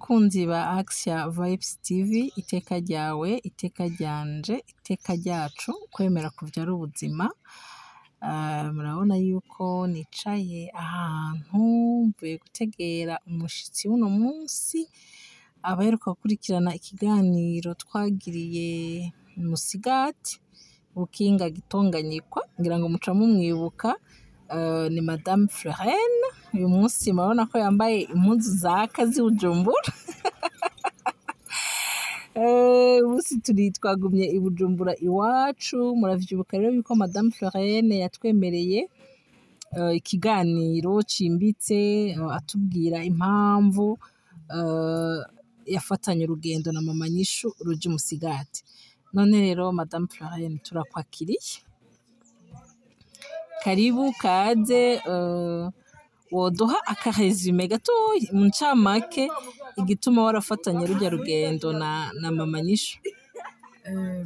bakunzi ba Axia Vibes TV, iteka ryawe, iteka ryanje, iteka ryacu, kwemera kuvyara ubuzima. Murabona yuko nicaye ahantu mvuye gutegera umushitsi w'uno munsi, abaheruka gukurikirana ikiganiro twagiriye Musigati Bukinga Gitonganyikwa, ngira ngo muca mumwibuka, ni Madame Florine. Uyu munsi murabona ko yambaye impuzu zaka z'Ibujumbura. Ubusi twagumye i Bujumbura iwacu. Muravyibuka rero yuko Madame Florine yatwemereye ikiganiro cimbitse, atubwira impamvu yafatanye urugendo na mama Nyishu ruja Musigati. None rero Madame Florine turakwakiriye, karibu kaze. Woduha akaresume gatoyi mu ncamake igituma warafatanye rujya rugendo na mama Nyishu?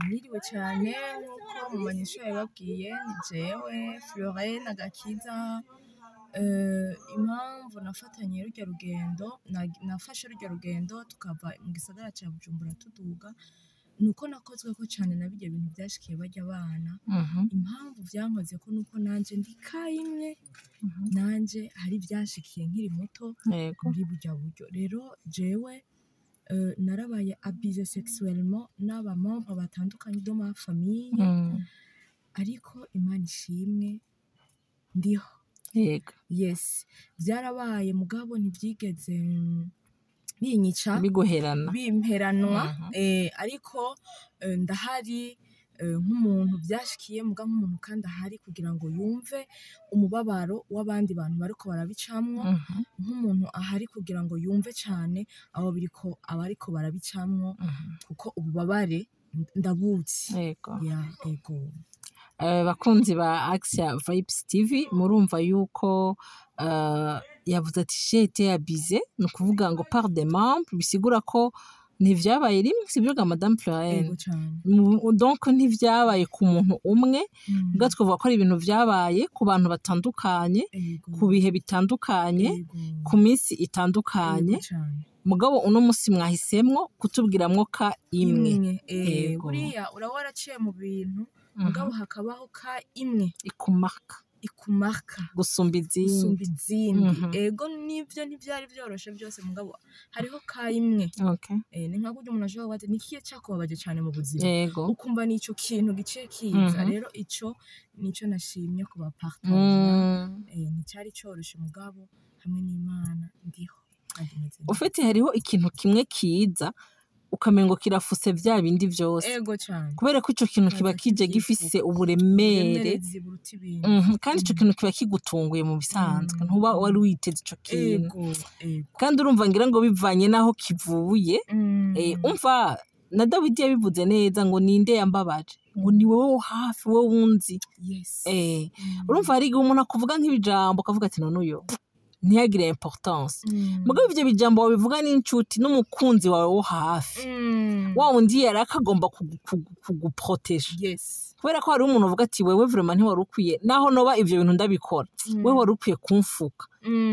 Mwiriwe cyane, nk'uko mama Nyishu yababwiye, ni jewe Florine Agakiza. Impamvu nafatanye rujya rugendo, nafashe rujya rugendo tukava mu gisagara cya Bujumbura tuduga, nuko nakozwe ko cyane na bijya bintu byashikiye bajya abana. Impamvu byankoze ko nuko nanje ndi kayimwe, nanje hari byashikiye nkiri muto muri burya buryo. Rero jewe narabaye abusé sexuellement n'aba membres batandukanye de ma famille, ariko Imana ishimwe ndiho. Yego. Yes, byarabaye mugabo ntibyigeze binyica bimperanwa, ariko ndahari nk'umuntu byashikiye, muga nk'umuntu kandi ahari kugira ngo yumve umubabaro w'abandi bantu bariko barabicamwo, nk'umuntu ahari kugira ngo yumve cyane abariko barabicamwo, kuko ububabare ndabuzi. Yego. Bakunzi ba Axia Vibes TV, murumva yuko yavuze ati j'ai été abusé, ni ukuvuga ngo par des membres, bisigura ko ntivyabaye rimwe, sivyo ga Madame Florine? Donc ntivyabaye ku muntu umwe, ubwo twavuga ko ari ibintu vyabaye ku bantu batandukanye, ku bihe bitandukanye, ku minsi itandukanye, mugabo uno munsi mwahisemwo kutubwiramwo ka imwe. Buriya uraba waraciye mu bintu, mugabo hakabaho ka imwe ikumarka gusumba izindi. Ego nivyo ntivyari vyoroshe byose, mugabo hariho ka imwe. Ni nka kurya umuntu ashobora kubaza nikiye cyakubabaje cyane mu buzima, ukumva nico kintu giciye kiza. Rero ico nico nashimye kuba partage. Nticyari cyoroshe, mugabo hamwe n'Imana ndiho. Ufite hariho ikintu kimwe kiza ukamengo kirafuse vya bindi vyose, kubera ko ico kintu kiba kije gifise uburemere, kandi ico kintu kiba kigutunguye mu bisanzwe, ntuba wari witeze ico kintu. Kandi urumva ngira ngo bivanye naho kivuye. Umva na Dawidi yabivuze neza ngo ninde yambabaje, ngo ni wowe hafi, wowe wunzi. Urumva hari igihe umuntu akuvuga nk'ibijambo ukavuga ati none uyo ntiyagire importance, mugabo ivyo bijambo wabivuga n'inshuti n'umukunzi wawe wo hafi, wa wundi yari akagomba kuguproteje. Kubera ko hari umuntu uvuga ati wewe vraiment ntiwari ukwiye, naho noba ivyo bintu ndabikora, wewe wari ukwiye kumfuka.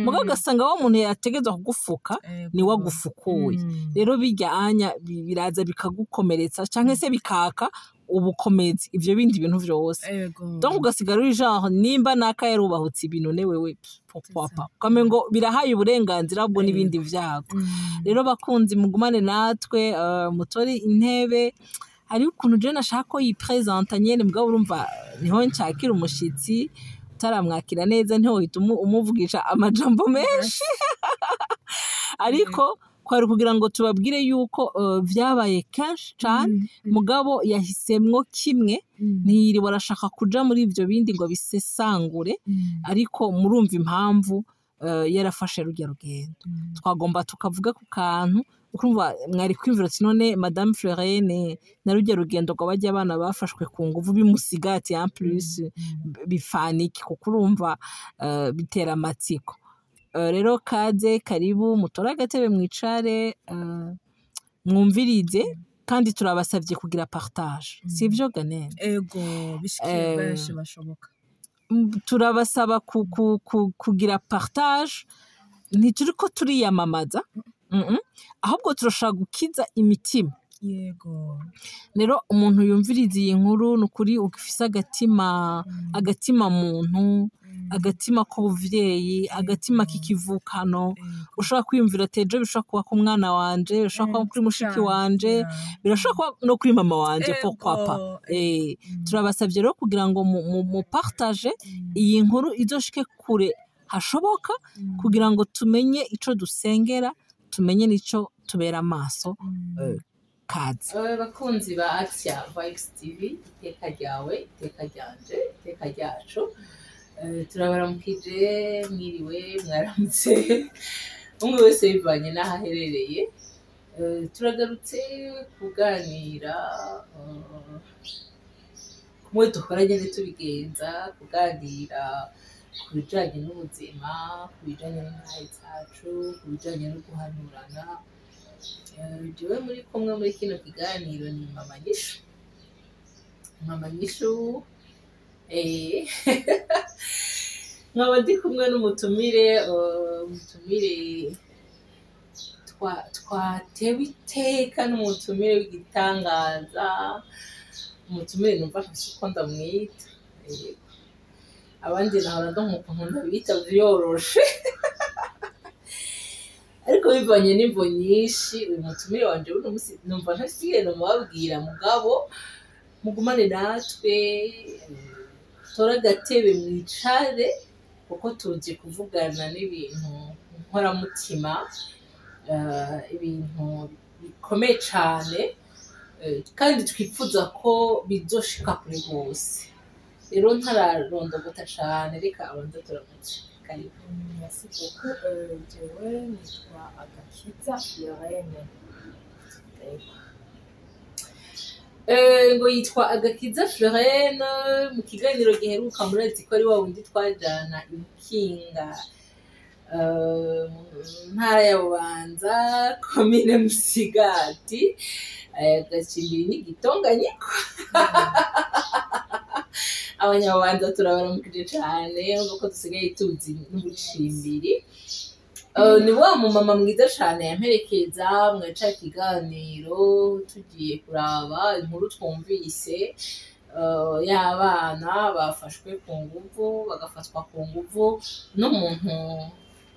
Mugabo ugasanga wa muntu yategezwa kugufuka ni wagufukuye. Rero bijya anya biraza bikagukomeretsa canke se bikaka ubukomezi ivyo bindi bintu vyose. Donc ugasigara uri genre nimba naka yarubahutse ibintu ne wewe papa kamengo birahaye uburenganzira bwo n'ibindi vyago. Rero bakunzi mugumane natwe, mutori intebe. Hari ukuntu je nashaka ko yipresenta nyene, mugabo urumva niho nshakira umushitsi utaramwakira neza, ntiho hituma umuvugisha amajambo menshi. Ariko kwari kugira ngo tubabwire yuko vyabaye kenshi cyane, mugabo yahisemwo kimwe, ntiyiri barashaka kuja muri ivyo bindi ngo bisesangure, ariko murumva impamvu yarafashe rujya rugendo. Twagomba tukavuga ku kantu, ukumva mwari kwivira ati none Madame Florine na rujya rugendo ngo bajya abana bafashwe ku nguvu bimusigati en plus bifaniki, kuko urumva bitera amatsiko. Rero kaze, karibu, mutora agatebe mwicare, mwumvirize, kandi turabasavye kugira partage, sivyo Ganene? Ego bishikiye benshi bashoboka. Turabasaba kugira partage, ntituriko turiyamamaza, ahubwo turashaka gukiza imitima. Yego. Rero umuntu yumviriza iyi nkuru ni ukuri ufise agatima muntu, agatima k'ubuvyeyi, agatima k'ikivukano, ushobora kwiyumvira ati ejo bishobora kuba ku mwana wanje, bishobora kuba kuri mushiki wanje, birashobora kuba no kuri mama wanje pourquoi pas. Turabasavye rero kugira ngo mu partage iyi nkuru izoshike kure hashoboka, kugira ngo tumenye ico dusengera, tumenye n'ico tubera amaso. Kazi bakunzi ba Asia Vibes TV, iteka ryawe, iteka ryanje, iteka ryacu, turabaramukije, mwiriwe, mwaramutse, umwe wese bivanye n'aho aherereye. Turagarutse kuganira kumwe dukora nyene tubigenza, kuganira ku bijanye n'ubuzima, ku bijanye n'intahe zacu, ku bijanye no guhanurana. Jewe muri kumwe muri kino kiganiro ni Mama Nyishu. Mama Nyishu, nkaba ndi kumwe n'umutumire, twatewe iteka n'umutumire w'igitangaza, umutumire numva ntafise uko ndamwita, abandi nahora ndonka ukuntu ndabita vyoroshe. Ariko bivanye n'imvo nyinshi, uyu mutumire wanje uno musi numva ntasigaye nomubabwira, mugabo mugumane natwe, tora agatebe mwicare, kuko tuje kuvugana n'ibintu nkoramutima, ibintu bikomeye cane, kandi twifuza ko bizoshika kuri bose. Rero ntararondogota cane, reka abanza turamutse. Merci beaucoup. Jewe nitwa Agakiza Florene. Ngo yitwa Agakiza Florene, mu kiganiro giheruka murazi ko ari wa wundi twajana Ibukinga, ntara ya Bubanza, komine Musigati, Gacimbiri n'Igitonganyiko. Abanyabubanza turabaramukije cane, kuko dusigaye tuzi n'Ubucimbiri. Ni wa mumama mwiza cane yamperekeza mwaca ikiganiro, tugiye kuraba inkuru twumvise y'abana bafashwe ku nguvu, bagafatwa ku nguvu n'umuntu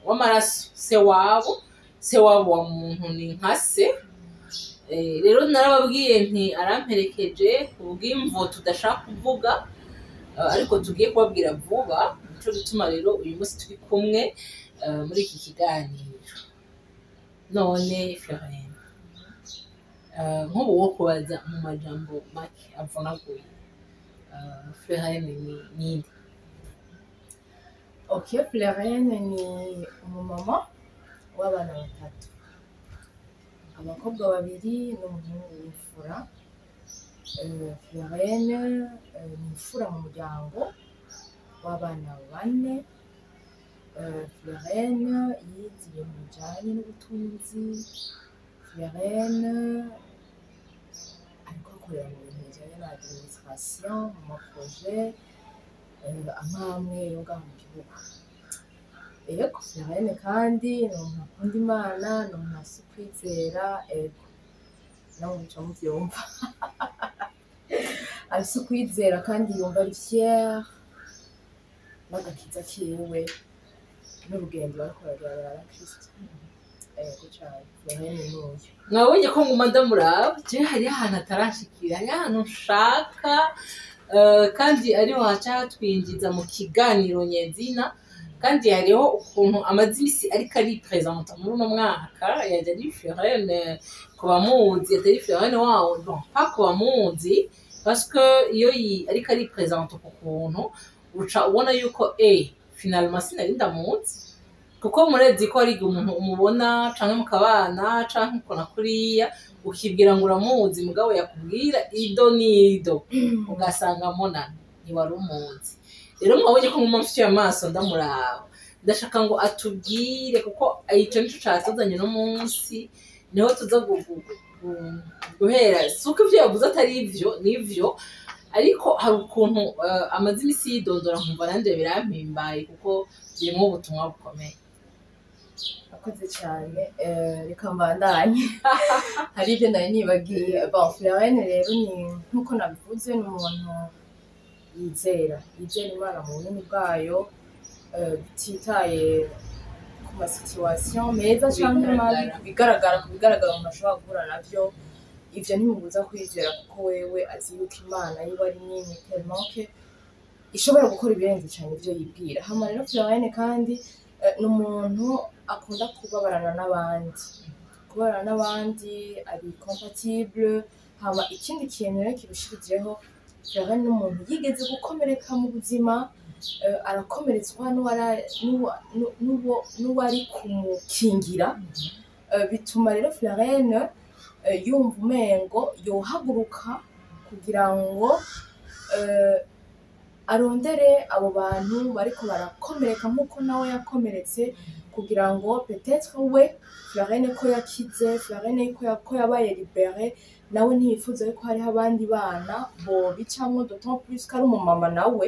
w'amaraso, se wabo wa muntu ni nka se. Rero narababwiye nti aramperekeje kubw'imvo tudashaka kuvuga, ariko tugiye kubabwira vuba, nico gituma rero uyu munsi turi kumwe muri iki kiganiro. None Florene, nk'ubu wo kubaza mu majambo make avunaguye, Florene ni nde? Okay, Florene ni umumama w'abana batatu, abakobwa babiri n'umuhungu w'imfura. Florene ni imfura mu muryango w'abana 4. Florene yize ibintu bijanye n'ubutunzi. Florene ariko akorera mu bintu bijanye na administration, mu maproje amwe yo ngaha mu gihugu. Ego Florene kandi ni umuntu akunda Imana, ni umuntu azi kwizera, nawe muca muvyumva. Azi kwizera kandi yumva ari fier n'agakiza kiwe n'urugendo bariko baragerana na Kristo. Ego cane, Florene n'uyu. Mwabonye ko nguma ndamuraba, je hariho ahantu atarashikira, hariho ahantu nshaka, kandi ariho haca hatwinjiza mu kiganiro nyezina, kandi hariho ukuntu amaze imisi ariko aripresenta muri uno mwaka. Yaje ari Florene ku bamuzi, atari Florene wawo, bon pas ku bamuzi, parce que iyo ariko aripresenta ku kuntu uca ubona yuko finalement sinari ndamuzi, kuko murezi ko ari umuntu umubona canke mukabana canke ukona kuriya ukibwira ngo uramuzi, mugabo yakubwira ido nido ugasanga monana ntiwari umuzi. Rero mwabonye ko mu mfitiye amaso ndamuraba, ndashaka ngo atubwire, kuko ico nico catuzanye no munsi, niho tuza guhera. Suko ivyo yavuze atari ivyo, nivyo, ariko hari ukuntu amaze imisi yidondora nkumva nanje birampimbaye, kuko birimwo ubutumwa bukomeye. murakoze cyane reka mbandanye hari ibyo nari nibagiye Florine rero ni nk'uko nabivuze ni umuntu yizera Imana mu bunini bwayo bititaye ku masituwasiyo meza cyangwa mabi bigaragara umuntu ashobora guhura nabyo ibyo ntimubuza kwizera kuko wewe azi yuko Imana yiba ari nini tellement ishobora gukora ibirenze cyane ibyo yibwira. Hama rero Florine kandi ni umuntu akunda kubabarana n'abandi ari compatible. Hama ikindi kintu rero kirushirijeho Florine ni umuntu yigeze gukomereka mu buzima arakomeretswa n'uwari kumukingira bituma rero Florine yumva umengo yohaguruka kugira ngo arondere abo bantu bariko barakomereka nk'uko nawe yakomeretse kugira ngo peut-être we Florine ko yakize Florine ko yabaye libéré nawe ntiyifuza ko hariho abandi bana bo bicamwo d'autant plus ko ari umumama nawe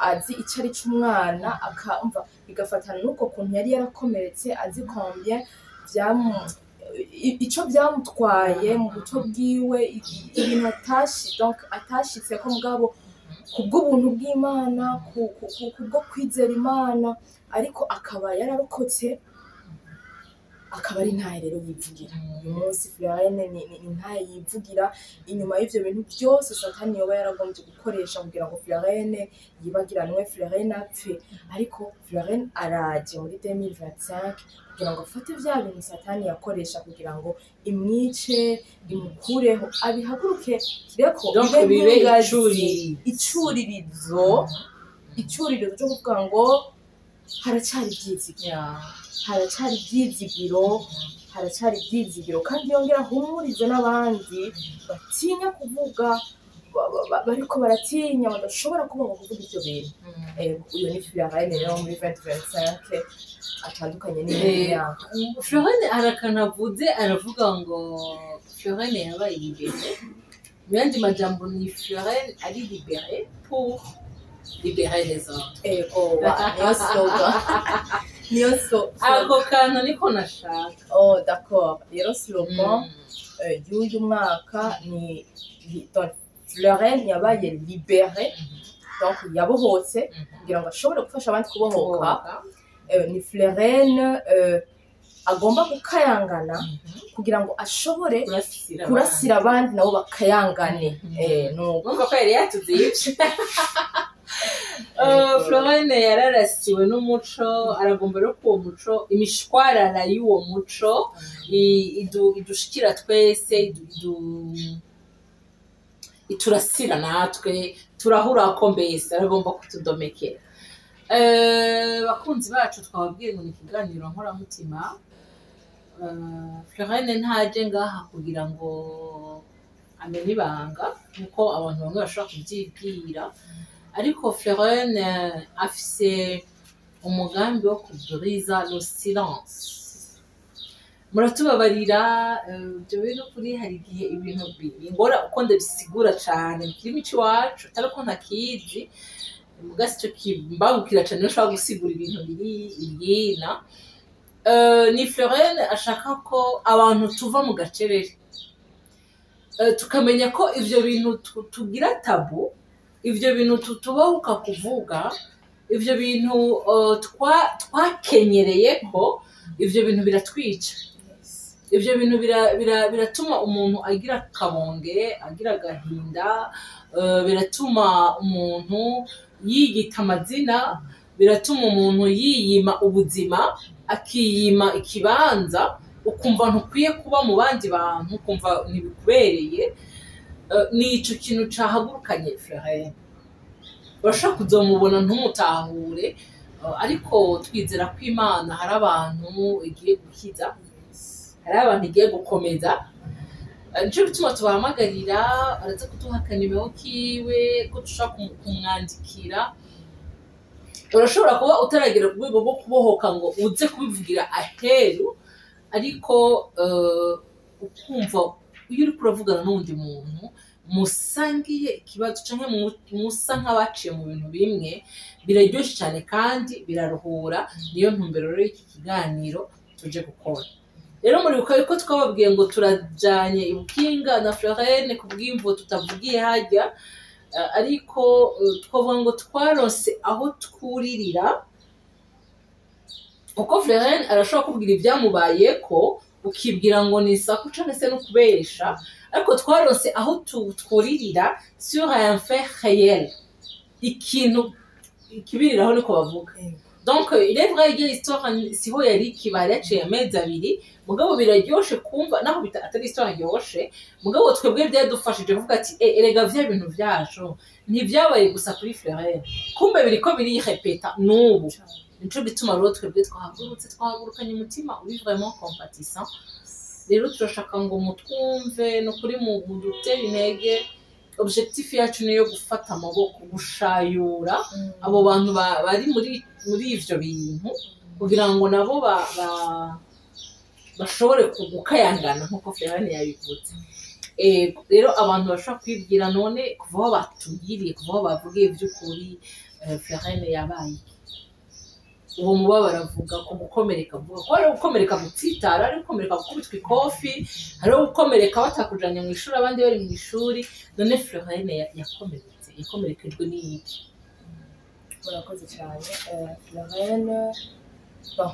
azi icyo ari cy'umwana akamva bigafatana n'uko kuntu yari yarakomeretse azi combien icyo byamutwaye mu buto bwiwe ibintu atashitse ko mugabo kubw'ubuntu bw'Imana kubwo kwizera Imana ariko akaba yararokotse akaba ari ntaye rero yivugira uyu munsi Florine ni ntaye yivugira inyuma y'ivyo bintu byose Satani yoba yaragombye gukoresha kugira ngo Florine yibagiranwe Florine apfe ariko Florine araje muri 2025 kugira ngo afate vya bintu Satani yakoresha kugira ngo imwice imukureho abihaguruke kireko bibe icuririzo cyo kuvuga ngo haracyari ibyizigiro kandi yongera humurize n'abandi batinya kuvuga bariko baratinya badashobora kuvuga ibyo bintu. Uyu ni Florine rero muri 2025 atandukanye n'imyaka. Florine arakanavuze aravuga ngo Florine yabaye libérée. Mu yandi majambo ni Florine ari libérée pour libérer les autres. Niyo slogan. Ako kantu niko nashaka. Oh d'accord. Rero slogan y'uyu mwaka ni Florine yabaye libérée donc yabohotse kugira ngo ashobore gufasha abandi kubohoka. Ni Florine agomba gukayangana kugira ngo ashobore kurasira abandi nabo bakayangane. Nuko ko yari yatuzibye. Florine yararasiwe n'umuco aragomba rero ko uwo muco imishwarara y'uwo muco idushikira twese iturasira natwe turahura ko mbese aragomba kutudomekera. Bakunzi bacu twababwiye ngo ni ikiganiro nkoramutima. Florine ntaje ngaha kugira ngo amenye ibanga nkuko abantu bamwe bashobora kubyibwira ariko Florine afise umugambi wo kuburiza le silence. Muratubabarira ibyo bintu kuri hari igihe ibintu bingora uko ndabisigura cyane bikiri mico wacu atari ko ntakizi mugasi cyo kimbangukira cyane ushaka gusigura ibintu biri ibyina. Ni Florine ashaka ko abantu tuva mu gacerere tukamenya ko ivyo bintu tugira tabu, ivyo bintu tutubahuka kuvuga, ivyo bintu twakenyereye ko ivyo bintu biratwica. Ivyo bintu biratuma umuntu agira kabonge, agira gahinda, biratuma umuntu yigita amazina, biratuma umuntu yiyima ubuzima, akiyima ikibanza, ukumva ntukwiye kuba mu bandi bantu, ukumva ntibikubereye. Ni ico kintu cahagurukanye Florine. Urashaka kuzomubona ntumutahure ariko twizera ko Imana hari abantu igiye gukiza, hari abantu igiye gukomeza. Nico gituma tubahamagarira araza kuduha akanimero kiwe ko dushaka kumwandikira. Urashobora kuba utaragira ku rwego rwo kubohoka ngo uze kubivugira aheru ariko ukumva iyo uri kuravugana n'undi muntu musangiye ikibazo canke musa nk'abaciye mu bintu bimwe biraryoshe cyane kandi biraruhura. Niyo ntumbero rero y'iki kiganiro tuje gukora rero muribuka yuko twababwiye ngo turajanye ibukinga na Florene kubw'imvo tutavugiye hajya ariko twavuga ngo twarose aho twuririra uko Florene arashobora kubwira ibyamubayeko ukibwira ngo ni isaku cyane se no kubesha ariko twarose aho twuririra sur un fait réel ikintu kibiriraho niko bavuga donc il est vrai que l'histoire siho yari kibari yaciye amezi abiri mugabo biraryoshe kumva naho atari histoire ryoshe mugabo twebwe byadufashije kuvuga ati erega vya bintu vyacu ntivyabaye gusa kuri Florene kumbe biriko birihepeta n'ubu nico gituma rero twebwe twahagurukanye umutima uri vraiment compatissant rero turashaka ngo mutwumve no kuri mu dutera intege objectif yacu niyo gufata amaboko gushayura abo bantu bari muri ivyo bintu kugira ngo nabo bashobore kugukayangana nkuko Florene yabivuze rero abantu bashobora kwibwira none kuva aho batugiriye kuva aho bavugiye by'ukuri Florene yabaye uwo muba baravuga ko gukomereka vuga ko ari gukomereka gutsitara ari gukomereka gukubitwa ikofi ari gukomereka batakujanye mu ishuri abandi bari mu ishuri none Florene yakomerekejwe n'iki murakoze cyane Florene bon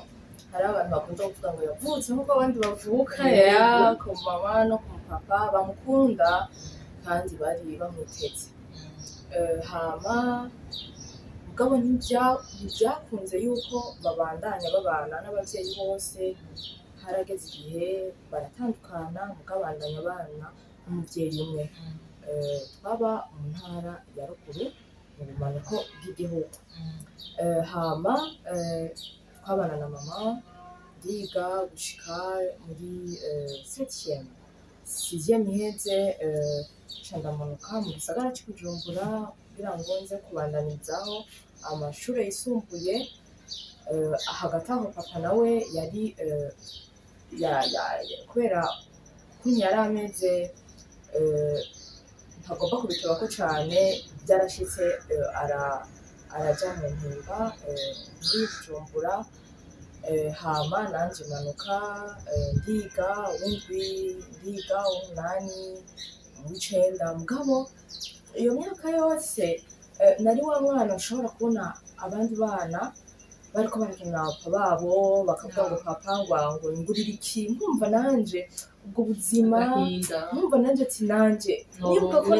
hari abantu bakunda kuvuga ngo yavutse nk'uko abandi bavuka ku mama no ku papa bamukunda kandi bari bamutetse hama mugabo ntibyakunze yuko babandanya babana n'ababyeyi bose harageze igihe baratandukana mugabandanya abana n'umubyeyi umwe twaba mu ntara ya ruguru mu bumanuko bw'igihugu hama twabana na mama ndiga gushika muri 6e iheze ndamanuka mu gisagara cy'Ubujumbura kugira ngo nze kubandanizaho amashuri yisumbuye hagati aho papa nawe yari kubera kuntu yari ameze ntagomba kubitubako cyane byarashitse araja mu mpimba muri Bujumbura hama nanje manuka ndiga w'indwi ndiga w'umunani w'icenda mugabo iyo myaka yose nari wa mwana ushobora kubona abandi bana bariko barakina papa babo bakavuga ngo papa ngo ngurira iki nkumva nanje ubwo buzima nkumva nanje ati nanje nibuka ko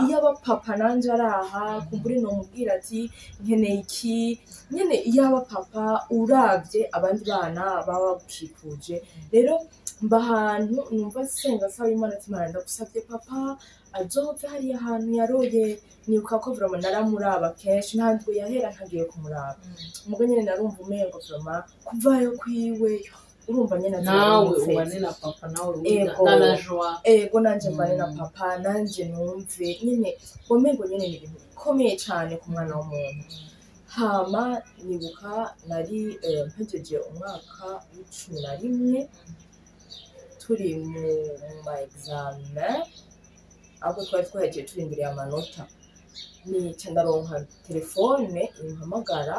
iyo abapapa nanje araha kumbure no mubwira ati nkeneye iki nyene iyo abapapa uravye abandi bana baba bagushikuje rero mba ahantu numva senga saba Imana ati Imana ndagusavye papa azove hariya ahantu yaroye nibuka ko vraiment naramuraba kenshi ntabwo yahera ntagiye kumuraba mugo nyene narumva umengo vraiment kuvayo kwiwe urumva nyene nawe ubane na papa nawe na joie nanje mbane na papa nanje numve nyene umengo nyene ni ibintu bikomeye cyane ku mwana w'umuntu hama nibuka nari mpejeje umwaka w'11 turi mu ma examen abo twari twagiye turindiriye amanota ni ndaronka telefone impamagara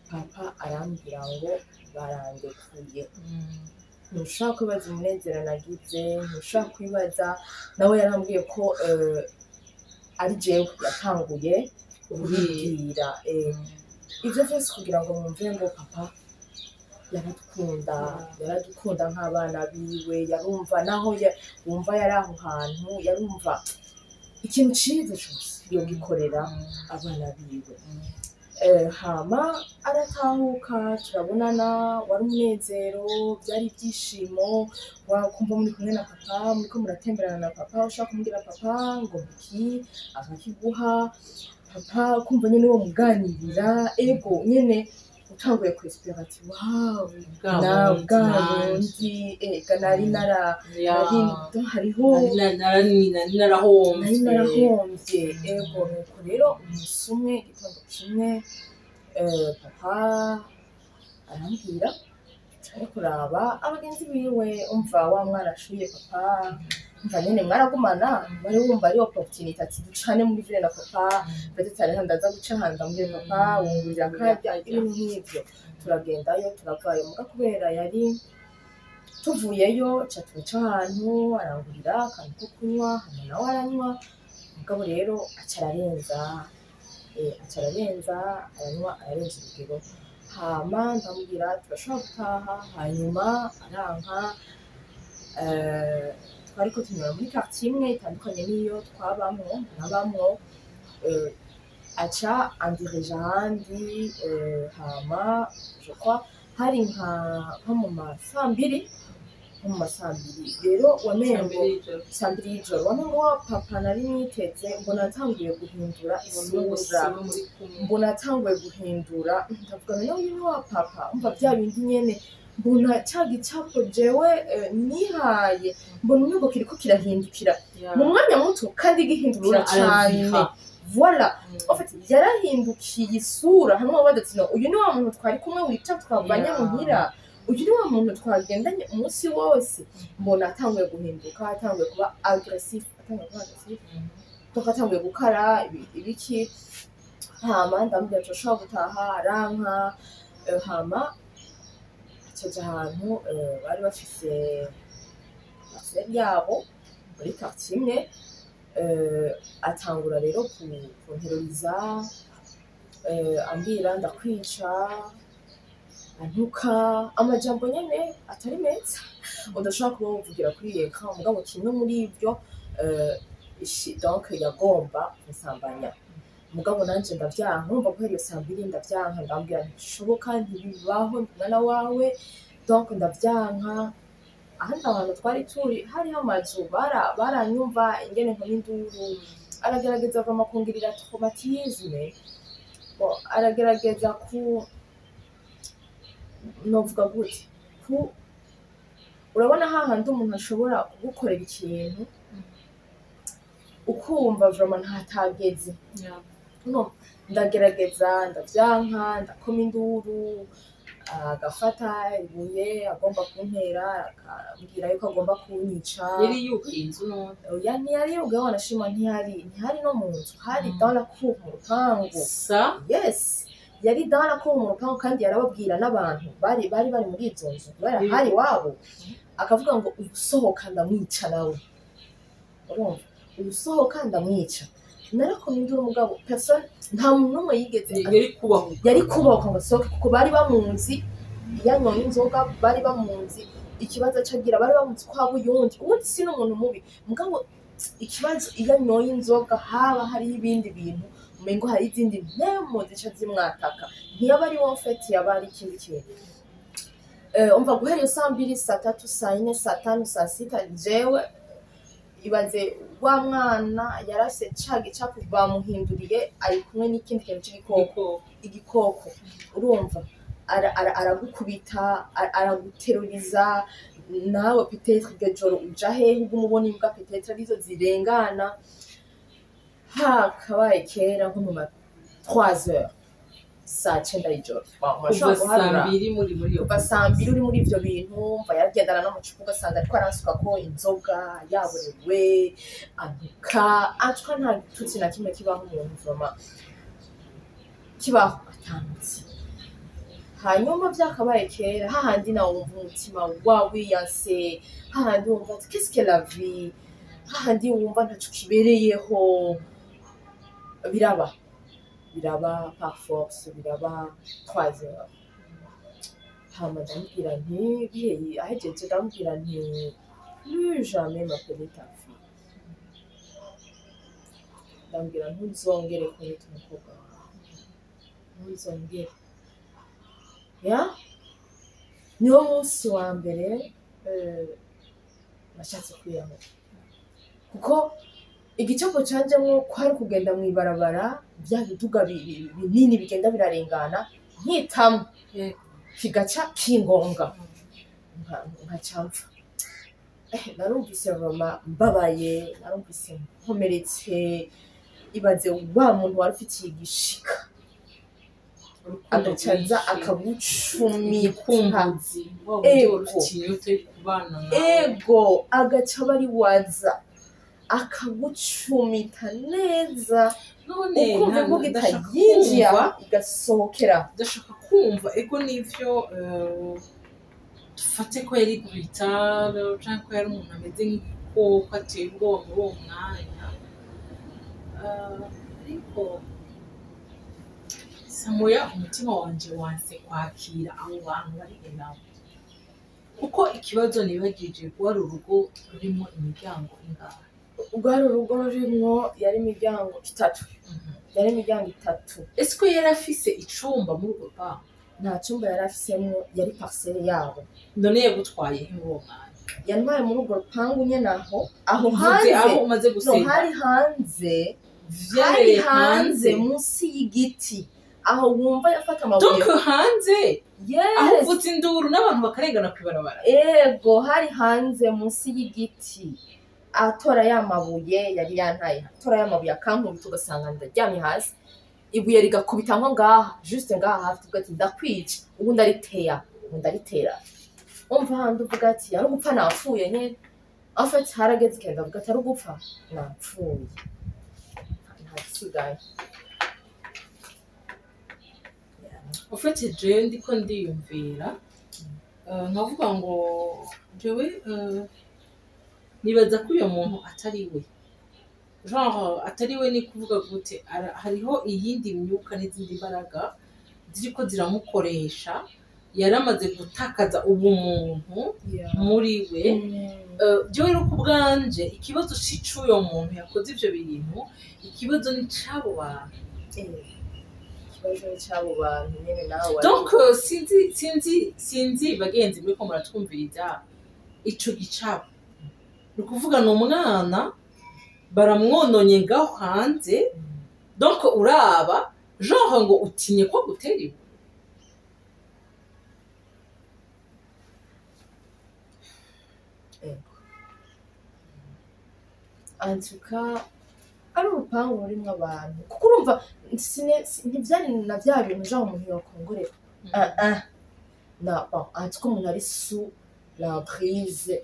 papa arambwira ngo barandekuye ntushaka kwibaza umunezero nagize ntushaka kwibaza nawe yarambwiye ko ari jewe yatanguye kubibwira ibyo byose kugira ngo mwumve ngo papa yaradukunda nk'abana biwe yarumva naho wumva yari aho hantu yarumva ikintu cyiza cyose yo gikorera abana biwe hama aratahuka turabonana wari umunezero byari ibyishimo wakumva muri kumwe na papa muriko muratemberana na papa ushaka kumubwira papa ngo iki akakiguha papa kumva nyene wo muganirira ego nyene utanguye kwespera ati wow ndi nari hariho narahombye ego nuko rero umunsi umwe igitondo kimwe papa arambwira turi kuraba abagenzi biwe umva wa mwana ashuye papa mva nyene mwaragumana bari wumva ari opportunity ati ducane muri ville na papa peut-être ari ndaza guca handa muri papa wungurira kajya ibintu nk'ivyo turagendayo turavayo muga kubera yari tuvuyeyo ca tuca ahantu arangurira akantu ko kunywa hama nawe aranywa mugabo rero acararenza aranywa ararenza urugero hama ndamubwira turashobora gutaha hanyuma aranka twariko tunyura muri quartier imwe itandukanye n'iyo nabamwo aca andirija ahandi hama je crois hari nko mu masambiri rero wamengo sambiri y'ijoro wamengo wa papa nari niteze mbona atanguye guhindura isura ndavuga nawe uyu ni wa papa umva bya bindi nyene mbona ca gicapo jewe nihaye mbona umengo kiriko kirahindukira mu mwanya muto kandi gihindukira cane voilà en fait yarahindukiye isura hamwe badatsi no uyu ni wa muntu twari kumwe wita twavanye muhira uyu ni wa muntu twagendanye umunsi wose mbona atanguye guhinduka atanguye kuba aggressive atanguye gukara ibiki hama ndambwira turashobora gutaha aranka hama acaja ahantu bari bafise parcelle yabo muri quartier imwe atangura rero kunteroriza ambwira ndakwica antuka amajambo nyene atari meza udashobora kuba wuvugira kuri eka mugabo kimwe muri ivyo donc yagomba gusambanya mugabo nanje ndavyanka urumva ko hariyo sambiri ndavyanka ndambwira ntishoboka ntibibaho mwana wawe donc ndavyanka ahandi ahantu twari turi hariho amazu baranyumva ingene nkoma induru aragerageza avama kungirira traumatisme aragerageza novuga gute urabona hahandi umuntu ashobora kugukorera ikintu ukumva vraiment ntatageze ndagerageza ndavyanka ndakoma induru agafata ibuye agomba kuntera akambwira yuko agomba kunyica yari yukiye inzu none ntiyari yugaye wanashima ntihari no mu nzu hari dans la cour mu rupangu yes yari dans la cour mu rupangu kandi yarababwira n'abantu bari muri izo nzu hari wabo akavuga ngo usohoka ndamwica nawe urumva usohoka ndamwica narakomye induru umugabo person nta muntu n'umwe yigeze yari kubaho ngo sohoke kuko bari bamunzi yanyoye inzoga bari bamunzi ikibazo cagira bari bamunzi kwa buyundi ubundi si n'umuntu mubi mugabo ikibazo yanyoye inzoga haba hari ibindi bintu umengo hari izindi mpemo zica zimwataka ntiyaba ari wo fete yabari ikindi kintu umva guhera saa 2 saa 3 saa 4 saa 5 saa 6 jewe ibaze wa mwana yarase cage capu bamuhinduriye ari kumwe n'ikindi kintu igikoko urumva aragukubita araguteruriza nawe peut-être gajoro uja hehe umubona imbwa peut-être arizo zirengana kabaye kera nko mu 3 heures saa 9 y'ijoro saa 2 uri muri ivyo bintu mva yagendana no mu cupa ugasanga ariko aransuka ko inzoga yaborewe aduka atwa nta gitutsi na kimwe kibaho umuntu vraiment kibaho atandutse hanyuma vyakabaye kera hahandi nawe wumva umutima wawe yanse hahandi wumva qu'est-ce que la vie hahandi wumva ntaco kibereyeho biraba par force biraba 3 heures hama ndambwira nti biheyi ahejeje ndambwira nti plus jamais m'appeler ta fille ndambwira ntuzongere kwita umukobwa ntuzongere niwo munsi wa mbere nashatse kwiyahura kuko igicapo canjemwo kwari kugenda mw'ibarabara bya biduga binini bigenda birarengana nkitamwe kigaca kingonga nkacamfa narumvise vraiment mbabaye narumvise nkomeretse ibaze wa muntu wari ufitiye igishika agacaza akagucumita ego agaca aba ari waza akagucumita neza ukumva imvugo itayinjiye igasohokera. Ndashaka kumva ego nivyo dufate ko yari brutal canke ko yari umuntu ameze nk'igikoko ateye ubwoba muri uwo mwanya, ariko samoya umutima wanje wanse kwakira abo bantu bari nabo, kuko ikibazo nibagije rwari urugo rurimo imiryango ingahe? Rwari urugo rurimwo yari imiryango itatu. Yari imiryango itatu. Ese ko yari afise icumba muri urwo rupangu? Nta cumba yari afisemwo, yari parcelle yabo. None yagutwaye he muri uwo mwanya? Yantwaye muri urwo rupangu nyene aho hanze, aho umaze gusenga? No, hari hanze munsi y'igiti, aho wumva yafata amabuye. Donc hanze? Yes. Aho uvuza induru n'abantu bakarengana kw'ibarabara? Ego, hari hanze munsi y'igiti. Atora y'amabuye yari yantaye, atora y'amabuye akankubita ugasanga ndaryamye hasi, ibuye rigakubita nko ngaha, juste ngaha hafi, tuvuga ati ndakwica, ubundi aritera. Umva handi uvuga ati ari ugupfa napfuye nyene. En fait harageze igihe ndavuga ati ari ugupfa napfuye, nta gisigaye. En fait jewe ndiko ndiyumvira nkavuga ngo jewe nibaza ko uyo muntu atari we, genre atari we, ni kuvuga gute, hariho iyindi myuka n'izindi mbaraga ziriko ziramukoresha, yaramaze gutakaza ubumuntu muri we. Jewe rero ku bwanje ikibazo si c'uyo muntu yakoze ivyo bintu, ikibazo ni c'abo bantu. Donc sinzi bagenzi muriko muratwumviriza ico gicabo, ni ukuvuga ni umwana baramwononye ngaho hanze. Donc uraba genre ngo utinye ko gutera iwe. En tout cas ari urupangu rurimwo abantu, kuko urumva ntivyari na vya bintu genre umuntu yokongorera. En tout cas umuntu ari sous l'emprise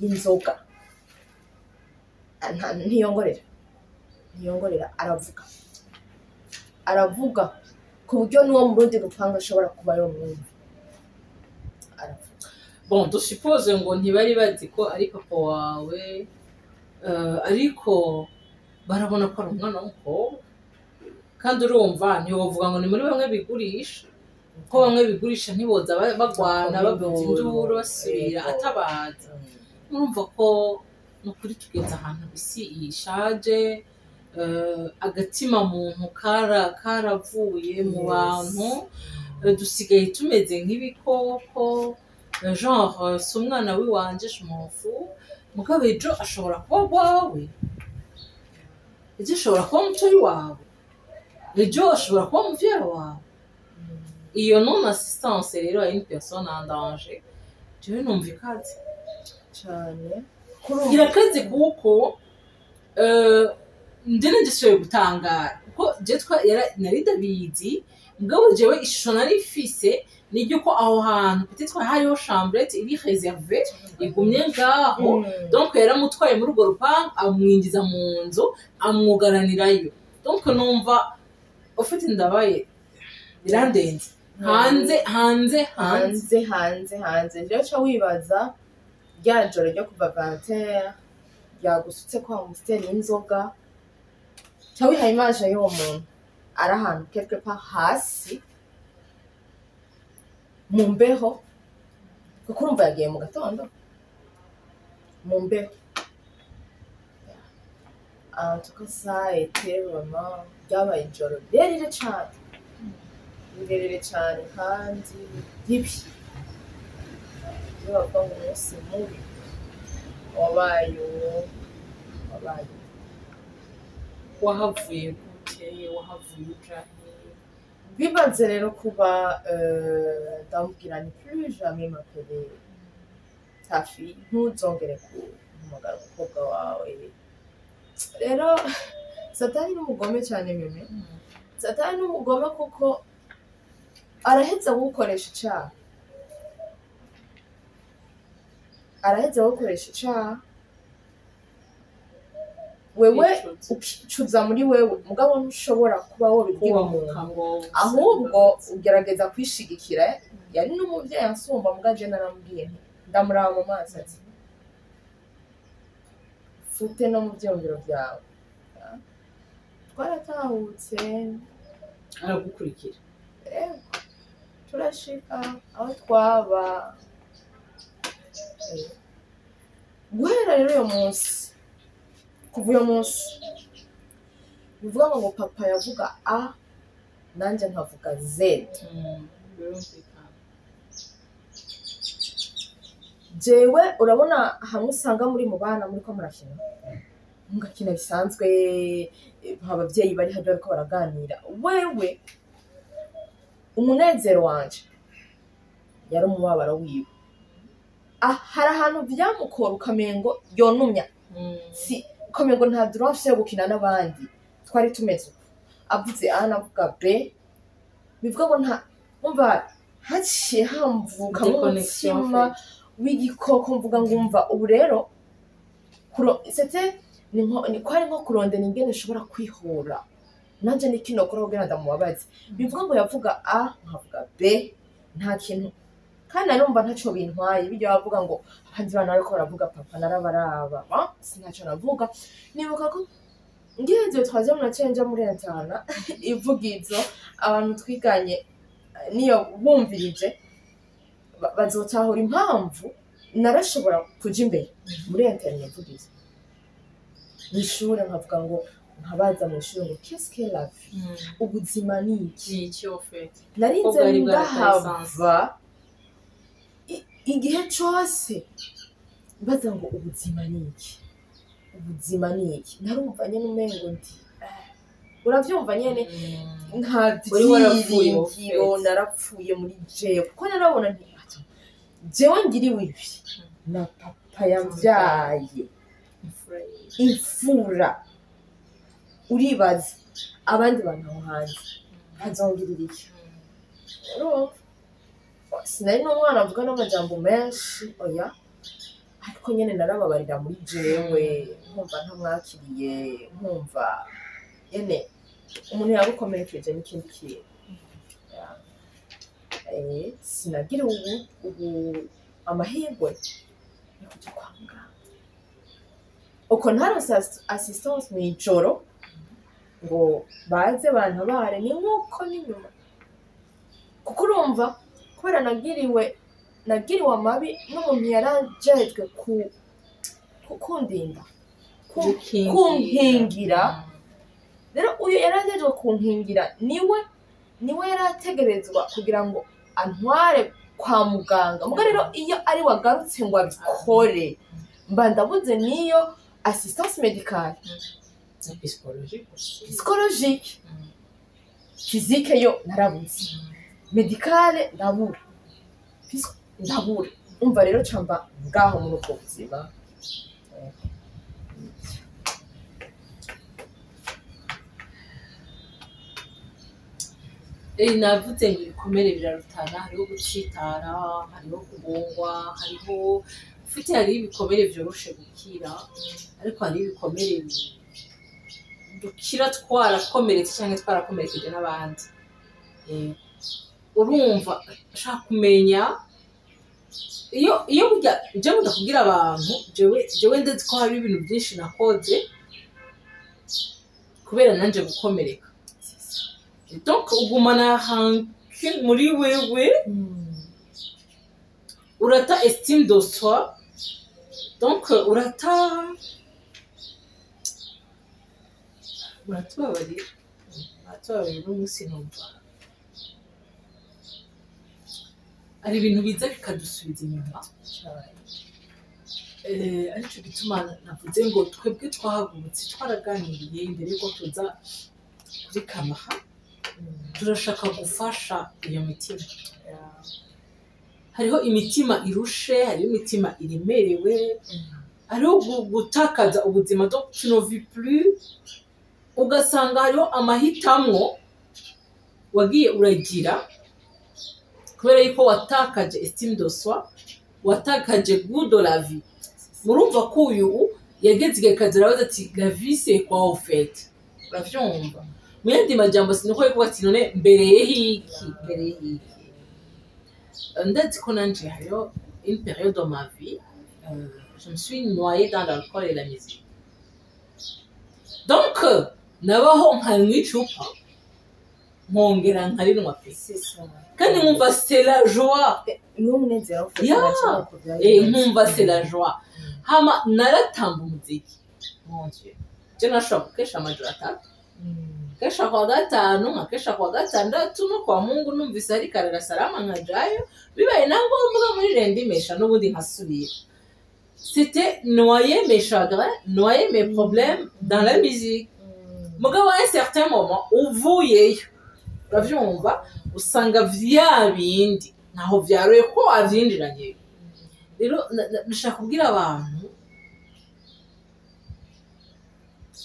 y'inzoga ntiyongorera, aravuga ku buryo n'uwo mu rundi rupangu ashobora kuba yomwumva aravuga. Bon, dusuppose ngo ntibari bazi ko ari papa wawe, ariko barabona ko ari umwana w'umukobwa, kandi urumva ntiwovuga ngo ni muri bamwe bigurisha, ko bamwe bigurisha ntiboza bagwana bavuza induru basubira atabaza. Urumva ko nukuri tugeze ahantu isi ishaje, agatima muntu karavuye mu bantu, dusigaye tumeze nk'ibikoko, genre si umwana w'iwanje shumofu, mugabo ejo ashobora kuba wawe, ejo ashobora kuba mutoyi wawe, ejo ashobora kuba muvyara wawe. Iyo non assistance rero à une personne en danger, jewe numva ikaze cane, irakaze kuko ndene ndisubiye gutangara, kuko jewe nari ndabizi, mugabo jewe ishusho nari mfise niryo ko aho hantu peut-être hariho chambrette iri réservée igumye ngaho. Donc yaramutwaye muri urwo rupangu amwinjiza mu nzu amwugaranirayo. Donc numva ufite ndabaye birandenze hanze rero ca wibaza rya joro ryo kuva 21 ryagusutse kwa musiteri y'inzoga, ca wiha image y'uwo muntu ari ahantu quelque part hasi mu mbeho, kuko urumva yagiye mu gatondo mu mbeho. En tout cas ça a été vraiment ryabaye ijoro rirerire cane kandi ribi. Iyo bavuga ngo umunsi mubi wabaye wahavuye gute, wahavuye ujahe? Bibanze rero kuba ndamubwira ni plus jamais m'appeler ta fille, ntuzongere kumpamagara umukobwa wawe. Rero satani n'umugome cane meme, satani n'umugome kuko araheza gukoresha icyaha wewe ukicuza muri wewe mugabo ntushobora kuba wobibwira umuntu ahubwo ugerageza kwishigikira yari n'umubyeyi ansumba mugaje naramubwiye ndamuraba mu maso ati fute no mu byongero byawe twaratahutse aragukurikira turashika aho twaba guhera rero uyo munsi kuva uyo munsi bivuga ngo papa yavuga A nanjye nkavuga Z jewe urabona hamwe usanga muri mu bana muri ko murakina mugakina bisanzwe abavyeyi bari hajya bariko baraganira wewe umunezero wanje yari umubabaro wiwe hari ahantu vyamukora ukamengo yonumya si ukamengo nta droit yo gukina n'abandi twari tumeze avuze A navuga B bivuga ngo nta umva haciye hamvuka mu mutima w'igikoko mvuga ngo umva ubu rero ni kwari nko kurondera ingene ushobora kwihora nanje ni kino kora kugira ndamubabaze bivuga ngo yavuga A nkavuga B nta kintu kandi narumva ntaco bintwaye bijya bavuga ngo abandi bana bariko baravuga papa narabaraba sinaco navuga nibuka ko ngiye twaje mu nacenja muri Ntana ivugizo abantu twiganye niyo bumvirije bazotahura impamvu narashobora kuja imbere muri internet ivugizo n'ishure nkavuga ngo nkabaza mu ishure ngo qu'est-ce que la vie ubuzima ni iki ofete narinze ndahava igihe cyose baza ngo ubuzima ni iki narumva nyene umengo ndi uravyumva nyene nta byiringiro narapfuye muri jewe kuko narabona nti jewe ngiriwe ibi na papa yambyaye imfura uribaza abandi bantu aho hanze bazongirira iki sinari n'umwana avuga n'amajambo menshi oya ariko nyene narababarira muri jewe nkumva ntamwakiriye nkumva nyene umuntu yagukomerekeje n'ikindi kintu sinagira ubu amahirwe yo kuja kwa muganga uko ntaronse assistance mw'ijoro ngo baze bantabare ni nk'uko n'inyuma kuko urumva kubera nagiriwe amabi n'umuntu yarajejwe kundinda kunkingira rero uyu yarajejwe kunkingira niwe yarategerezwa kugira ngo antware kwa muganga muga rero iyo ari wagarutse ngo abikore mba ndabuze niyo assistance médicale psychologique physique yo narabuze médicale ndabura umva rero camba ngaho muri ubwo buzima navuze ngo ibikomere birarutana hariho gucitara hariho kugongwa hariho ufite hariho ibikomere vyoroshe gukira ariko hariho ibikomere dukira twarakomeretse canke twarakomerekeje n'abandi urumva ushaka kumenya iyo burya jewe ndakubwira abantu jewe ndetse ko hari ibintu byinshi nakoze kubera nanje gukomereka donc ugumana hanke muri wewe urata estime de soi donc uratubabarira n'umunsi numva hari ibintu biza bikadusubiza inyuma aricyo gituma navuze ngo twebwe twahagurutse twaraganiriye imbere yuko tuza kuri Kamaha turashaka gufasha iyo mitima hariho imitima irushe hariho imitima iremerewe hariho gutakaza ubuzima donc tu ne vis plus ugasanga hariho amahitamwo wagiye uragira kubera yuko watakaje estime de soi watakaje goût de la vie murumva ko uyu yageze igakazira baza ati la vie c'est quoi au fait uravyumva mu yandi majambo sinuko yuko ati none mbereye hiki ndazi ko nanje hariyo une période de ma vie je me suis noyée dans l'alcool et la musique donc nabaho nkanywa icupa nkongera nkarinywa pe kandi nkumva c'est la joie n'umunezero nkumva c'est la joie hama naratamba umuziki mon dieu je nashobora gukesha amajoro atatu kesha kwa gatanu nkakesha kwa gatandatu no kwa Mungu numvise ari karara salama nkajayo bibaye na ngombwa muri rendimesha n'ubundi nkasubira c'était noyer mes chagrins noyer mes problèmes dans la musique mugabo à un certain moment uvuyeyo uravyumva usanga vya bindi naho vyaroye ko avyinjiranye rero nashaka kubwira abantu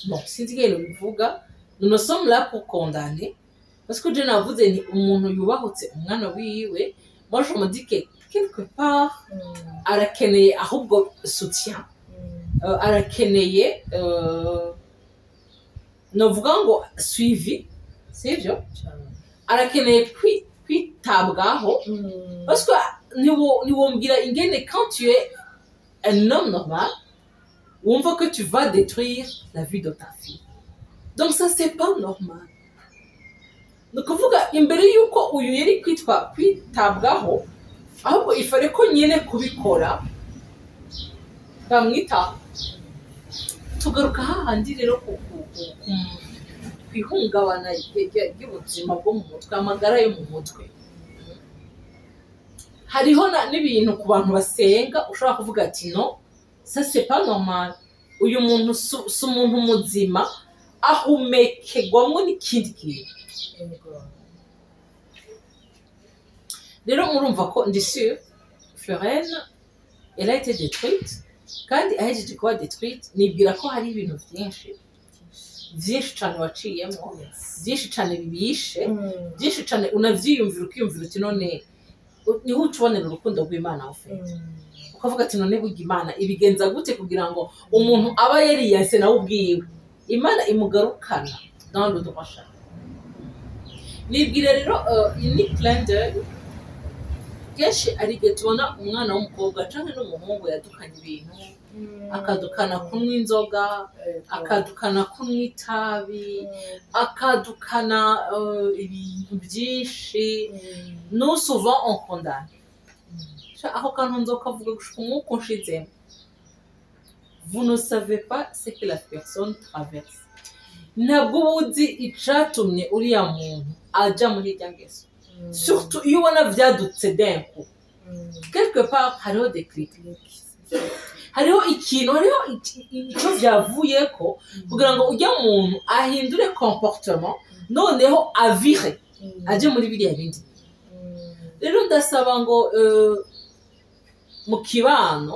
bon sinzi ngene bivuga nous sommes là pour condamner parce que je navuze ni umuntu yubahutse umwana wiwe moi je me dis que quelque part arakeneye ahubwo soutien arakeneye novuga ngo suivi sivyo arakeneye kwitabwaho parce que niwombwira ingene quand tu es un homme normal wumva que tu vas détruire la vie de ta fille donc ça c'est pas normal ni ukuvuga imbere y'uko uyu yari kwitabwaho ahubwo ifare ko nyine kubikora bamwitaho tugaruka hahandi rero kwihungabana ry'ubuzima bwo mu mutwe amagara yo mu mutwe hariho n'ibintu ku bantu basenga ushobora kuvuga ati no ça c'est pas normal uyu muntu si umuntu muzima ahumekegwamo n'ikindi kintu rero murumva ko ndi sûr Florine elle a été détruite kandi ahejeje kuba détruite nibwira ko hari ibintu byinshi cyane waciyemo byinshi cyane bibishe byinshi cyane unavyiyumvira ukiyumvira uti none niho ucubonera urukundo rw'Imana ufite ukavuga ati none burya Imana ibigenza gute kugira ngo umuntu aba yariyase nawe ubwiwe Imana imugarukana dans le droit chemin nibwira rero ni clin d'œil kenshi ari igihe tubona umwana w'umukobwa canke n'umuhungu yadukanye ibintu akadukana kunywa inzoga akadukana kunywa itabi akadukana ibintu byinshi nous souvent on condamne aho kantu nzokavuga gushika umwuka unshizemo vous ne savez pas ce que la personne traverse ntabwo ubuzi icatumye uriya muntu aja muri irya ngeso surtout iyo ubona vyadutse d'un coup quelque part hariho des clics hariho ikintu hariho ico vyavuyeko kugira ngo ujya muntu ahindure comportement noneho avire aje muri biriya bindi rero ndasaba ngo mu kibano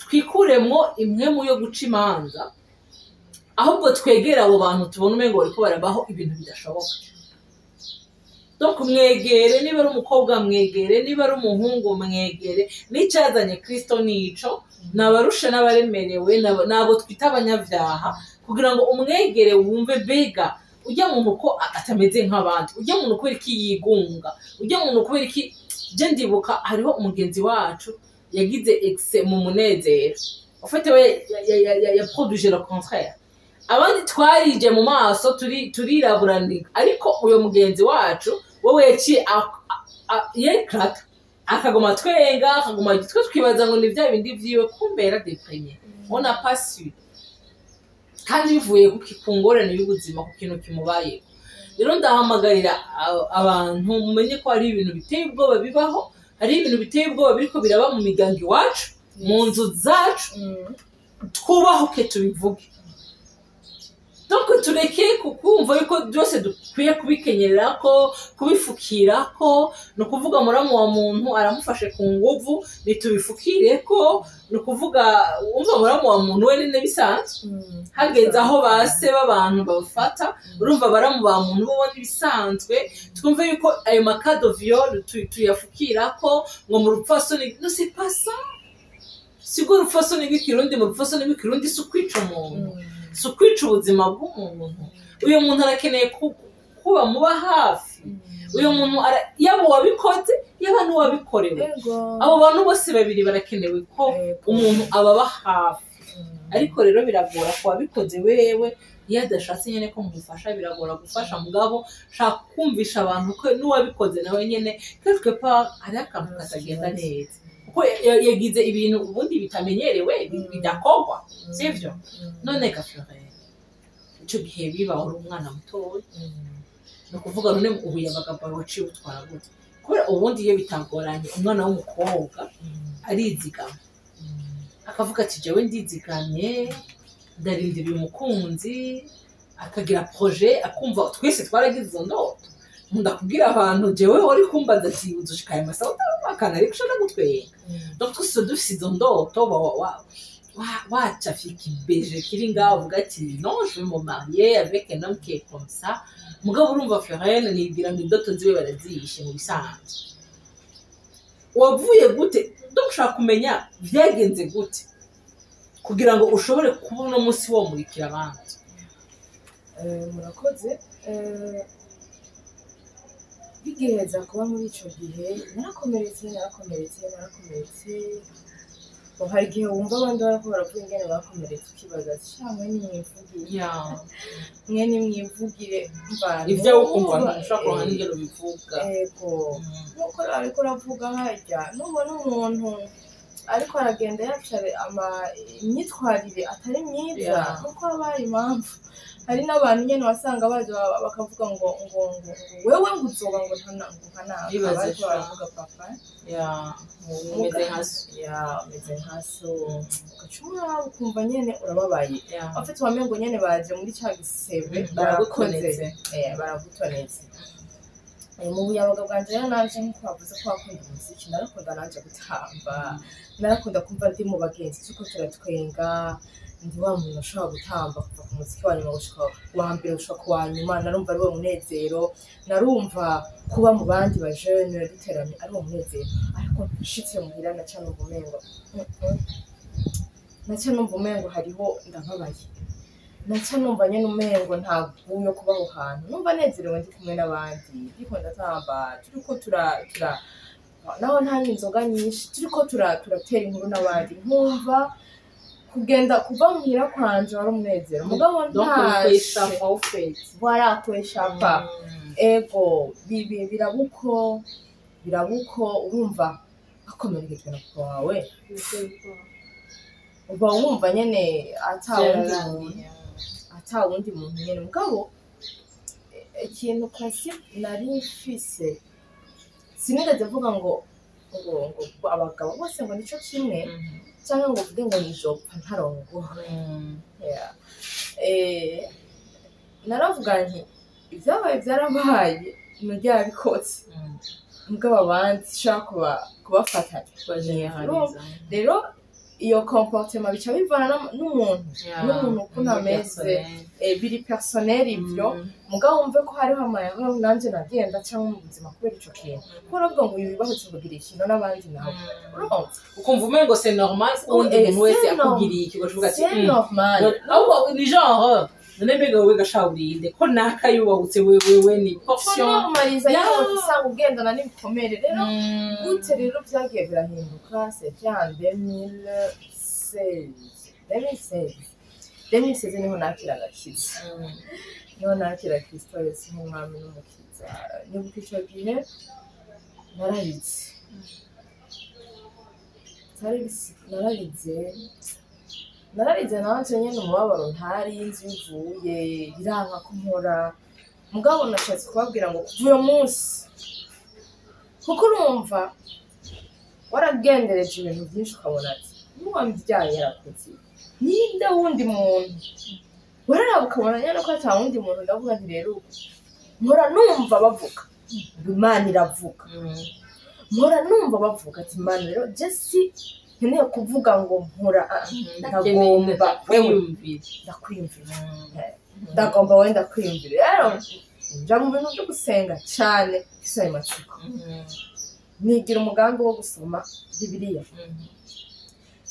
twikuremwo impwemu yo guca imanza ahubwo twegera abo bantu tubona umengo bariko barabaho ibintu bidashoboka donc mwegere niba ari umukobwa mwegere niba ari umuhungu mwegere n'icazanye Kristo nico nabarusha n'abaremerewe nabo twita abanyavyaha kugira ngo umwegere wumve bega ujya muntu ko atameze nk'abandi ujya muntu kubera iki yigunga ujya muntu kubera iki je ndibuka hariho umugenzi wacu yagize excès mu munezero en fait we ya produire le contraire abandi twarije mu maso turiraburanika ariko uyo mugenzi wacu wowe yaciye yekrata akagoma twenga akagoma gitwe twibaza ngo ni bya bindi vyiwe kumbera déprimé on n'a pas su kandi bivuye kukingorane y'ubuzima ku kintu kimubaye rero ndahamagarira abantu mumenye ko hari ibintu biteye ubwoba bibaho hari ibintu biteye ubwoba biriko biraba mu migangi wacu mu nzu zacu twubahuke tubivuge donc tureke kukumva yuko byose dukwiye kubikenyerera ko kubifukira ko no kuvuga muramu wa muntu aramufashe ku nguvu nitubifukire ko no kuvuga umva muramu wa muntu we nene bisanzwe hageze aho base b'abantu bafata urumva baramu ba muntu bo bisanzwe twumve yuko ayo makado viol tuyafukira ko ngo mu rupfasoni no c'est pas ça sigura urupfasoni rw'ikirundi mu rupfasoni rw'ikirundi si ukwica umuntu si ukwica ubuzima bw'umuntu uyu muntu arakeneye kuba muba hafi uyu muntu yaba uwabikoze yaba n'uwabikorewe abo bantu bose babiri barakenewe ko umuntu ababa hafi ariko rero biragora ko wabikoze wewe iyo adashatse nyine ko mugufasha biragora gufasha mugabo shaka kumvisha abantu ko n'uwabikoze nawe nyine quelque part ari akantu katagenda neza kuko yagize ibintu ubundi bitamenyerewe bidakorwa sivyo none gafere icyo gihe biba uri umwana mutoya no kuvuga none ubu yabagabo waciye utwara gute kubera ubundi iyo bitagoranye umwana w'umukobwa arizigama akavuga ati jewe ndizigamye ndarindiriye umukunzi akagira projet akumva twese twaragize izo ndoto nkunda kubwira abantu jewe wari kumbaza ati uzushikaye masauta bakana ariko ushaka gutwenga donc twese dufise izo ndoto wacha fiki beje kiri ngaho uvuga ati non je vais me marier avec un homme qui est comme ça mugabo urumva Ferrene nibwira ngo indoto ziwe barazishe mu bisanzwe wavuye gute donc ushaka kumenya byagenze gute kugira ngo ushobore kubona umunsi wo murikira abandi murakoze bigiheza kuba muri ico gihe narakomeretse hari igihe wumva abandi barako baravuga ingene bakomeretse ukibaza cyangwa mwe nimwivugire ivyo ukumva ntushobora kuronka n'ingero bivuga ego nuko ariko uravuga harya nubona umuntu ariko aragenda yacare imyitwarire atari myiza nuko habaye impamvu hari n'abantu nyene wasanga baje bakavuga ngo wewe nguzoba ngo ntanawe bariko baravuga papa umeze nkaso ugacumura ukumva nyene urababaye afite wamengo nyene baje muri ca gisebe baragutonetse mu buyabaga bwanje rero nanje nk'uko bavuze ko bakunda umuziki narakunda nanje gutamba narakunda kumva ndi mu bagenzi tuko turatwenga ndi wa muntu ashobora gutamba kuva ku muziki wa nyuma gushika wa mbere gushika ku wa nyuma narumva ari wo munezero narumva kuba mu bandi ba jeune duteranye ari wo munezero ariko nshitse muhira naca numva umengo hariho ndababaye naca numva nyene umengo nta guyo kubaho hantu numva nezerewe ndi kumwe n'abandi ndiko ndatamba turiko naho nta inzoga nyinshi turiko turatera inkuru n'abandi nkumva kugenda kuva muhira kwanje wari umunezero mugabo ntashe warakweshapa ego birabuko urumva akomerekejwe na papa wawe uba wumva nyene ata wundi muntu nyene mugabo ikintu kasi nari mfise sinigeze avuga ngo abagabo bose ngo nico kimwe cyangwa ngo uvuge ngo nijopfa ntarongo naravuga nti ibyabaye byarabaye nujya bikotse mugabo abandi shaka kubafatanya rero iyo comportement bica bivana n'umuntu ukuntu ameze biri personnel ibyo mugabo wumve ko hariho amayaho nanje nagenda cyangwa mu buzima kubera ico kintu kuko uravuga ngo uyu bibaho kugira ikintu n'abandi nawe ukumva umengo c'est normal undi muntu wese akugiriye ikigo kivuga ati c'est normal ahubwo ni genre none mbega wowe gashawurinde ko nakayubahutse wewe ni portion normaliza yawe usanga ugendana n'ibikomere rero gute rero byagiye birahinduka c'est bien 2016 niho nakira agakiza niho nakira Kristo Yesu nk'umwami n'umukiza nibuka icyo gihe nararize nanje nyene umubabaro ntari inzi uvuye biranka ko nkora mugabo nashatse kubabwira ngo kuva uyo munsi kuko urumva waragendereje ibintu byinshi ukabona ati n'uwambyaye yarakoze ninde wundi muntu wararaba ukabona nyine ko ata wundi muntu ndavuga nti rero mpora numva bavuga Imana iravuga mpora numva bavuga ati Imana rero Jesse nkeneye kuvuga ngo mpora ndagomba ndakwiyumvira ndagomba wenda kwiyumvira rero nja mu bintu byo gusenga cyane gisoye matsiko nigira umugambi wo gusoma Bibiliya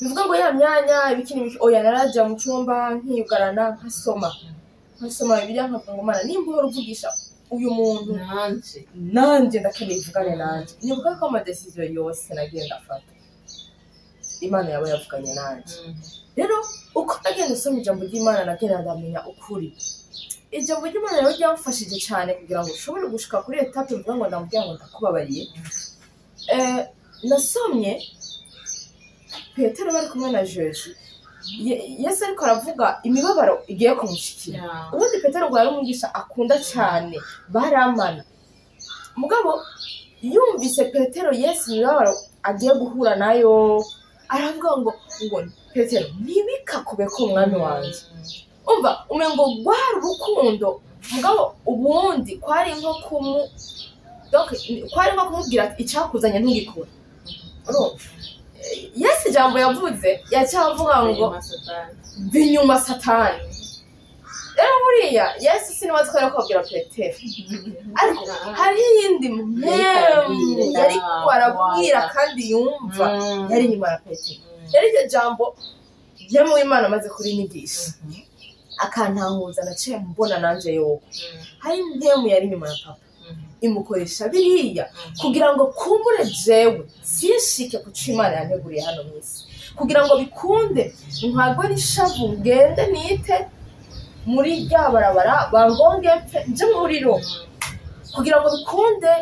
bivuga ngo ya myanya ibikini oya naraja mu cyumba nkiyugarana nkasoma Bibiliya nkavuga ngo Mana nimba uhora uvugisha uyu muntu nanje ndakeneye ivugane nanje nibuka ko ama decision yose nagenda afata Imana yaba yavuganye nanje rero uko nagenda usoma ijambo ry'Imana nagenda ndamenya ukuri ijambo ry'Imana rero ryamfashije cyane kugira ngo ushobore gushika kuri etape mvuga ngo ndamubwira ngo ndakubabariye nasomye Petero bari kumwe na Jesu Yesu ariko aravuga imibabaro igiye kumushikira ubundi Petero ngo yari umwigisha akunda cyane baramana mugabo yumvise Petero Yesu imibabaro agiye guhura nayo aravuga ngo Petero ntibikakube ko umwami wanjye umva umengo gwari urukundo mugabo ubundi kwari nko kumubwira icyakuzanye ntugikora Yesu ijambo yavuze yacavuga ngo binyuma satani rero buriya Yesu sinibaza ko ari kubwira Petero ariko hari iyindi mpemu yari arabwira kandi yumva yari inyuma ya Petero rero iryo jambo ryemu Imana amaze kurinyigisha akantanguza naciye mbona nanje yoko hari mpemu yari inyuma ya papa imukoresha biriya kugira ngo kumbure jewe sinshike ku Imana yanteguriye hano mwisi kugira ngo bikunde ntwagwe n'ishavu ngende nite muri rya barabara bangonge nje muriro kugira ngo bikunde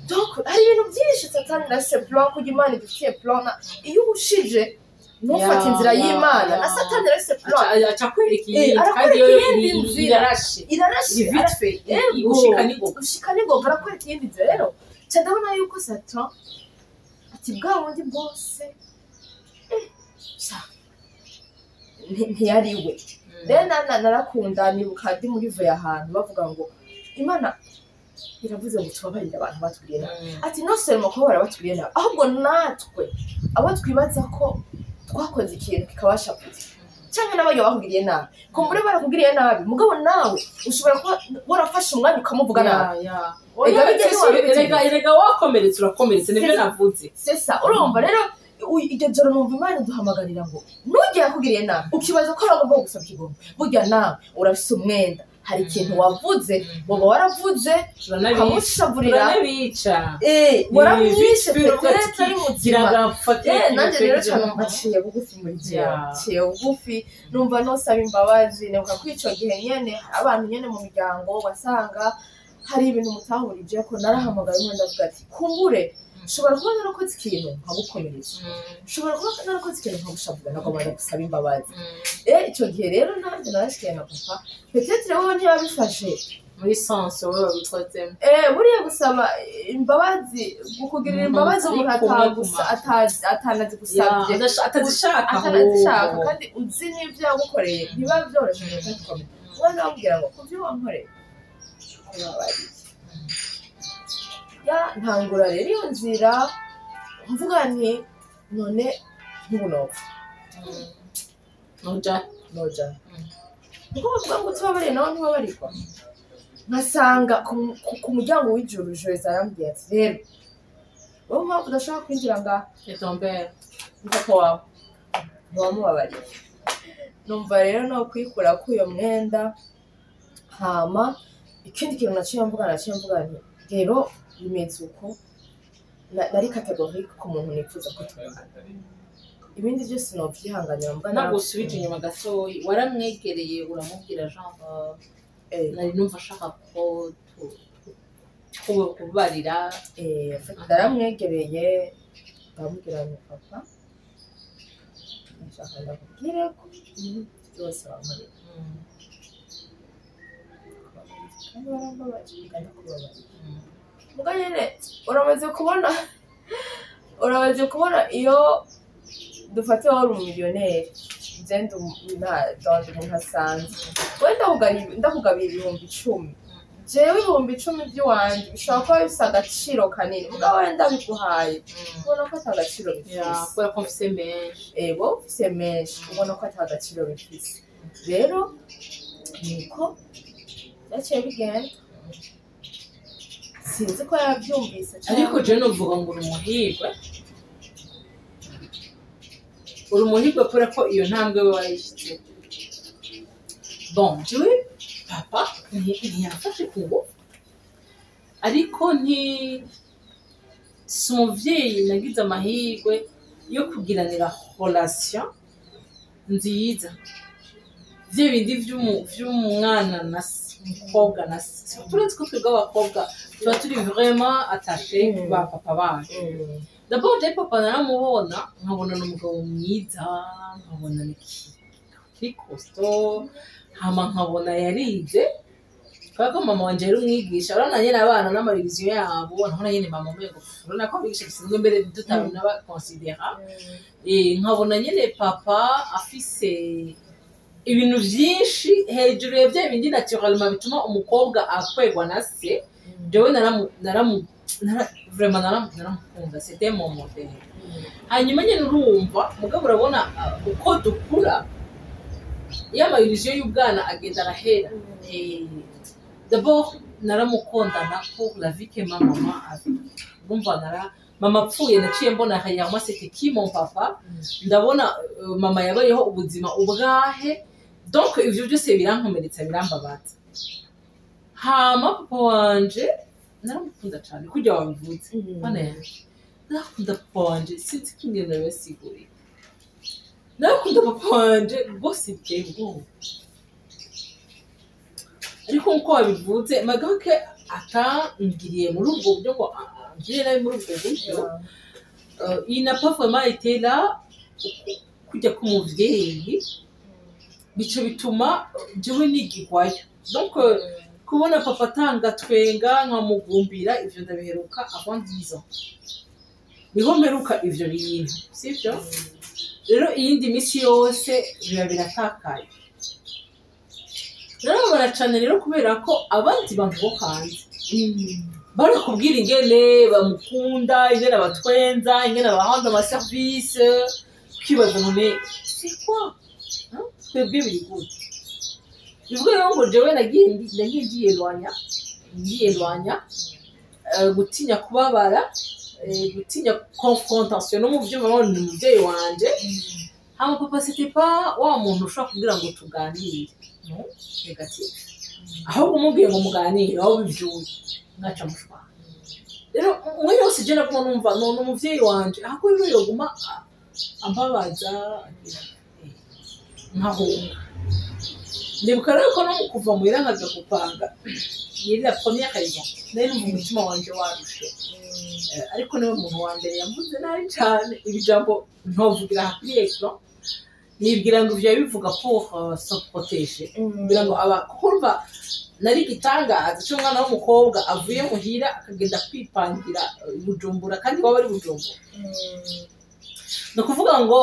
donc hari ibintu byinshi satani rase plan kugira Imana idufitiye plan iyo ubushije nufata inzira y'Imana na satani rase plan aca kwereka kandi yo irarashe ushika nigo barakwereka iyindi nzira rero cyandabona yuko Satan ati bwa wundi bwose ntiyariwe rero narakunda nibuka ndi muri voye ahantu bavuga ngo Imana iravuze ngo tubabarire abantu batubwiye nabi ati no seulement ko barabatubwiye nabi ahubwo natwe abo twibaza ko twakoze ikintu kikabashapuza cyangwa n'abayo bakugiriye nabi kumbure barakugiriye nabi mugabo nawe ushobora kuba warafashe umwanya ukamuvuga nabi erega wakomeretse urakomeretse nibyo navuze sesa urumva rero iryo joro numva Imana duhamagarira ngo nujya yakugiriye nabi ukibaza ko bagomba gusaba ikigongo burya nawe urafise umwenda hari ikintu wavuze woba waravuze ukamushaburira waramwishe Petero ari muzima nanjye rero cyane mbaciye bugufi muri ciye bugufi numva nosaba imbabazi nebuka ko ico gihe nyene abantu nyene mu miryango wasanga hari ibintu mutahurije ko narahamagaye umwe ndavuga ati kumbure shobora kuba narakoze ikintu nkagukomeretsa shobora kuba narakoze ikintu nkagushavuga nagomba gusaba imbabazi icyo gihe rero nanjye narashikiye na papa Petero wowe ntiyabifashe muri sense wowe wabikozemo buriya gusaba imbabazi gukugirira imbabazi umuntu atanazi gusabye atazishaka kandi uzi n'ibyo yagukoreye biba byoroshye cyane wowe nabwira ngo kubyo wankoreye kubabariye ntangura rero iyo nzira mvuga nti none nk'ubunopfa noja nkuko bavuga ngo tubabariye nawe ntibabarirwa nkasanga ku muryango w'ijuru Joyce arambwiye ati rero wowe mpamvu udashaka kwinjira ngaha papa wawe ntiwamubabariye numva rero no kwikura k'uyo mwenda hama ikindi kintu naciye mvuga nti rero bimeze uko nari categorique ku muntu nifuza ko tubana ibindi byose nobyihanganira mbwa nagusubije inyuma gatoyi waramwegereye uramubwira genre nari numva ashaka ko kubarira ndaramwegereye ndamubwira ni papa nshaka ndakubwire ko byose wankoreye kandi warambabaje kandi kubabarira muga nyene uramaze kubona iyo dufate wari umumiliyoneri ngende ndonda umuntu asanzwe we ndakugabira 10,000 jewe 10,000 by'iwanje bishobora kuba bifise agaciro kanini mugabo wenda biguhaye ubona ko ata agaciro bifise kubera ko mfise menshi ufise menshi ubona ko ata agaciro bifise rero niko byaciye bigenda sinzi ko yabyumvise ariko je novuga ngo uri umuhirwe kubera ko iyo ntambwe we wayishyize bon jewe papa ntiyafashe ku ngufu ariko si umuvyeyi nagize amahirwe yo kugiranira relation nziza vye bindi vy'umwana na umukobwa na se turenze ko twebwe abakobwa tuba turi vraiment attaché ba papa bacu d'abord je papa naramubona nkabona n'umugabo mwiza nkabona ni costaud hama nkabona yarize Kako mama wanje yari umwigisha urabona nyene abana n'amariviziyo yabo urabona nyene mama mwengo urabona ko abigisha bisinzwe mbere tutabona ba considera nkabona nyene papa afise ibintu vyinshi hejuru ya bya bindi naturellement bituma umukobwa akwegwa na se jewe vraiment naramukunda c'était mon modèle hanyuma nyene urumva mugabo urabona uko dukura y'amariviziyo y'ubwana agenda arahera d'abord naramukondana pour la vie que ma maman avait mama apfuye naciye mbona hayama c'était qui mon papa ndabona mama yabayeho ubuzima ubwahe donc ivyo byose birankomeretsa birambabaza hama papa wanje naramukunda cyane kujya wabivuze bana yanje nakunda papa wanje sinzi kingene nabasiguri nakunda papa wanje bose bwego ariko nko wabivuze magake atangiriye muri ubwo buryo ngo ngire nabi muri ubwo buryo il n'a pas vraiment été là kujya ku muvyeyi bico bituma jewe nigigwayo donc kubona papa tanga twenga nkamugumbira ivyo ndabiheruka avant 10 ans niho mperuka ivyo bintu sivyo rero iyindi misi yose biba biratakaye rero baracana rero kubera ko abandi bantu bo hanze barakubwira ingene bamukunda ingene abatwenza ingene abahanda ama service kibaza none c'est quoi twebwe biri gute bivuga rero ngo jewe nagiye ndwanya gutinya kubabara gutinya confrontation no mu byo mama ni umuvyeyi wanje hama papa c'était pas wa muntu ushaka kugira ngo tuganire no negative ahubwo umubwiye ngo muganire aho bivyuye ngaca mushwa rero umwe yose je nako numva none umuvyeyi wanje ahako rero yoguma ambabaza nkahunga ndibuka rero ko no kuva mu irangaga gupanga yari la première raison nari numva umutima wanje warushe ariko niwe muntu wa mbere yavuze nabi cyane ibijambo ntovugira kuri écran nibwira ngo ivyo bivuga pour se protéger ngira ngo abakumva nari gitangaza cy'umwana w'umukobwa avuye muhira akagenda kwipangira Bujumbura kandi waba ari Bujumbura no kuvuga ngo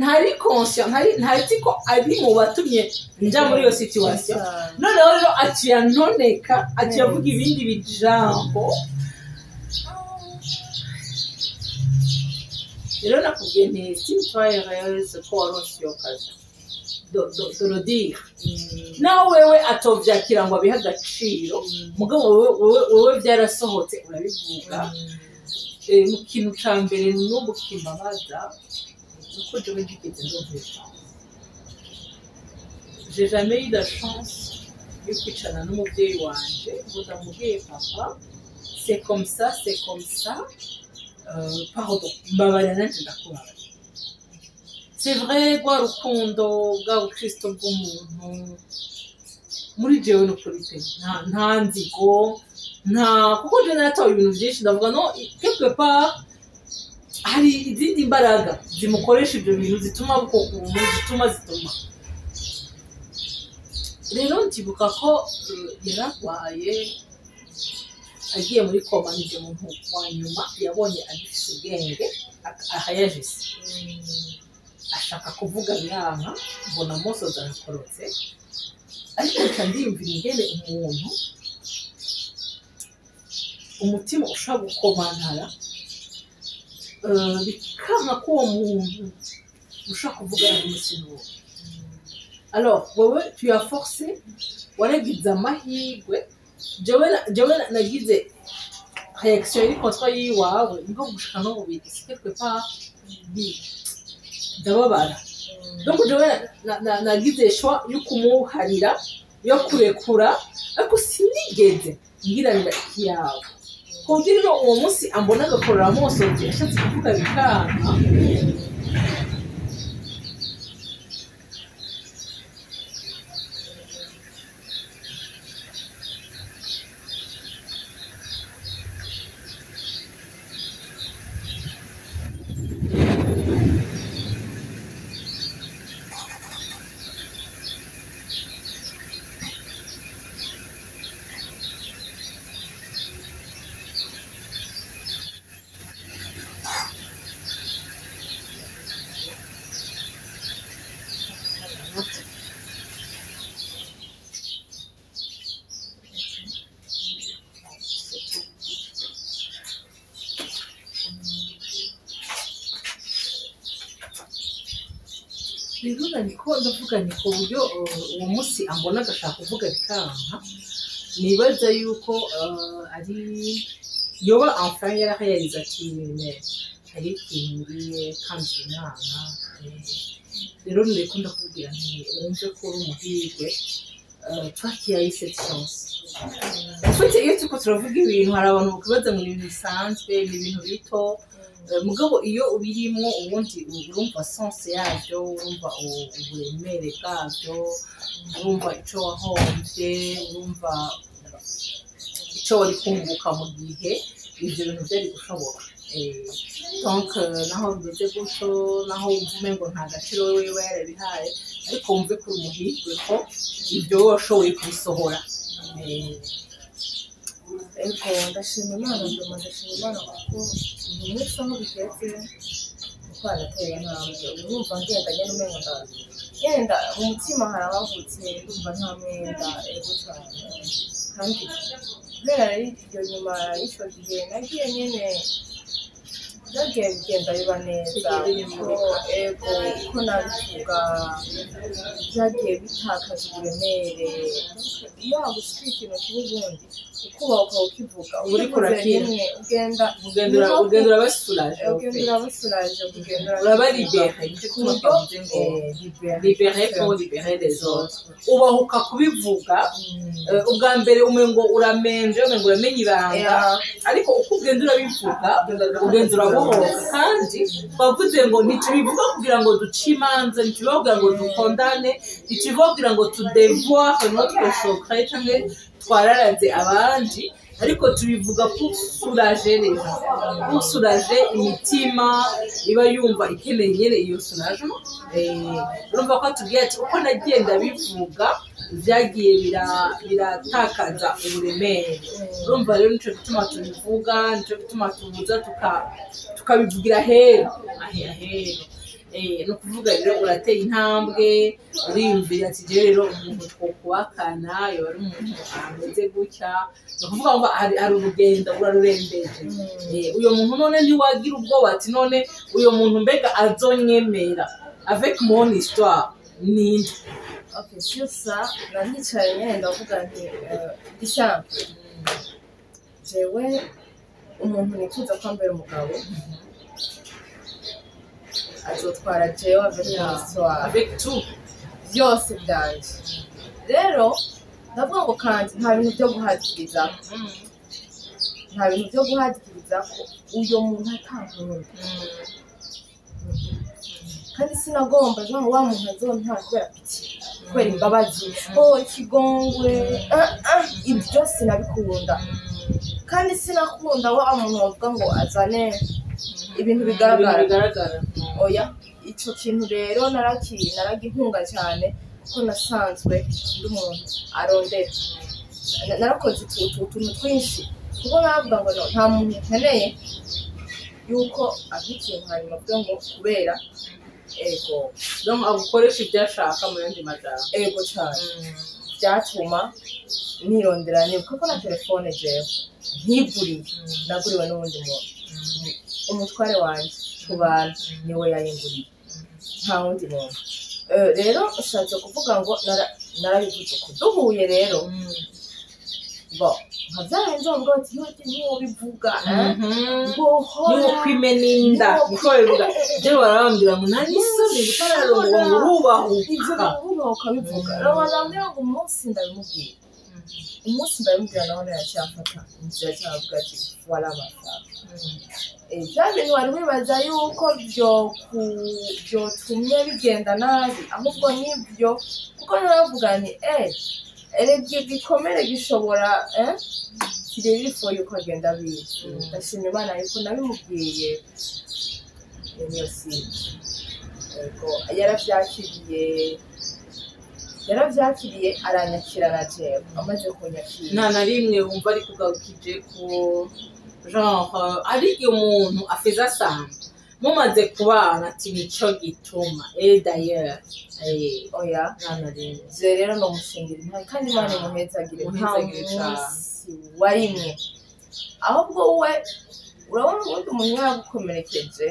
ntari conscient ntari ko ari mu batumye nja muri iyo situation none rero aciyanoneka aciyavuga ibindi bijambo rero nakubwiye nti simtwaye rero ko waronse iyo kazi do dire nawe wewe atovyakira ngo abiha agaciro mugabo wewe byarasohotse urabivuga mu kintu ca mbere n'ubu kimbabaza uko jewe ndigeze ndumvira j'ai jamais eu la chance yo kwicana n'umuvyeyi wanje ngo ndamubwiye papa c'est comme ça pardon mbabarira nanje ndakubara c'est vrai rwa rukundo bwa bukristo bw'umuntu muri jewe no kuri pe nta nzigo kuko je naratawe ibintu byinshi ndavuga no quelque part hari izindi mbaraga zimukoresha ibyo bintu zituma zituma rero ntibuka ko yaragwaye agiye muri koma n'ibyo muntu wa nyuma yabonye agifise ubwenge ahayajise ashaka kuvuga biranka mbona amosozi arakorotse ariko nca ndiyumvira ingene umuntu umutima ushobora gukomantara bikanka ko uwo muntu ushaka kuvugana n'umutima alors wowe tu as forcé waragize amahirwe jewe nagize réaction iri contre yiwawe niko gushika no bubiri quelque part ndababara donc jewe nagize choix yo kumuharira yo kurekura ariko sinigeze ngiranira iyawe kugira uwo munsi ambona agakorera amosozi ashatse kuvuga bikanka ndavuga ni ku buryo uwo munsi ambona agashaka kuvuga bikanka nibaza yuko ari yoba enfin yararealize ati hari ikintu ngiye kanzira umwana rero ndiko ndakubwira nti wumve ko uri umuhirwe twakiyaye cette chance ufite iyo turiko turavuga ibintu hari abantu bakibaza ngo ni ibintu bisanzwe ni ibintu bito mugabo iyo ubirimo ubundi urumva sense yabyo urumva uburemere bwabyo urumva icyo wahomvye urumva icyo wari kunguka mu gihe ibyo bintu byari gushoboka donc naho bimeze gutyo naho wumva umengo nta gaciro wewe yarabihaye ariko wumve ko umuhirwe ko ibyo washoboye kubisohora ariko ndashima Imana kuko bimwe bisa aho bigeze kuko arateye intambwe urumva ngendanye n'umengo yenda mu mutima harabavutse ndumva nta mwenda ego cyane kandi kubera iryo nyuma y'icyo gihe nagiye nyine byagiye bigenda biba neza uko nabivuga byagiye bitakaza uburemere iyo hagushika ikintu cy'ubundi ukubaho ukaba ukivuga uriko urakira ugenda urabasuraje urabaribera libere pour libérer les autres ubahuka kubivuga ubwa mbere umengo uramenje umengo uramenye ibanga ariko uko ugenda urabivuga ugenda urabohoka kandi twavuze ngo ntitubivuga kugira ngo duce imanza ntitubivuga kugira ngo dukondane ntitubivuga kugira ngo tudevoire notre secret cyangwa twararaze abandi ariko tubivuga pour soulager les gens pour soulager imitima iba yumva ikeneye nyene iyo soulagement urumva ko tugiye ati uko nagenda bivuga byagiye biratakaza uburemere urumva rero nico gituma tubivuga nico gituma tubuza tukabivugira hera no kuvuga rero urateye intambwe uriyumvira ati je rero umuntu twokubakana yoba ari umuntu ameze gutya no kuvuga ngo hari urugendo urarurembeje uyo muntu none ntiwagira ubwoba ati none uyo muntu mbega azonyemera avec mon histoire ninde okay sur ça nanicaye nyene ndavuga nti isample jewe umuntu nifuza kwambara umugabo azotwara jewe avec tout byose byanje rero ndavuga ngo kandi nta bintu byo guhadikiriza ko uyo muntu atankunda kandi sinagomba ngo wa muntu azontwara kubera piki kubera imbabazi ikigongwe ibyo sinabikunda kandi sinakunda wa muntu wavuga ngo azane ibintu bigaragara oya icyo kintu rero naragihunga cyane kuko nasanzwe ndi umuntu arondera narakoze utuntu twinshi kuko navuga ngo nta muntu nkeneye yuko afite ikintu hanyuma avuga ngo kubera ego donc agukoresha ibyo ashaka mu yandi majambo ego cyane byatuma nirondera niba kuko na telefone jewe ntiguriye naguriwe n'ubundi muntu umutware wanjye ku bantu niwe yayinguriye nta wundi muntu rero ushatse kuvuga ngo narabivuze uko duhuye rero bo nka byarenze ngo ati niwo bivuga niwo kwimena inda niko bivuga byo barabambwira ngo nta n'isoni gutararongo ngo urubahuka bivuga rabandambwira ngo umunsi ndabimubwira naho naracyafata inzira cyavuga ati wala amafaranga bya bintu wari wibaza yuko byotumye bigenda nabi ahubwo nibyo kuko naravuga ni erega igikomere gishobora kireba ifu yuko agenda abizi ndashima Imana yuko nabimubwiye niyo sinzi yarabyakiriye aranyakira na jewe amaze kunyakira nta na rimwe wumva ari kugarukije ku genre ari umuntu afeza asanga mumaze kubana ati nico gituma d'ailleurs oya nta na rimwe je rero no mushingira intare kandi Imana imuhezagire warimwe ahubwo we urabona ubundi umuntu yagukomerekeje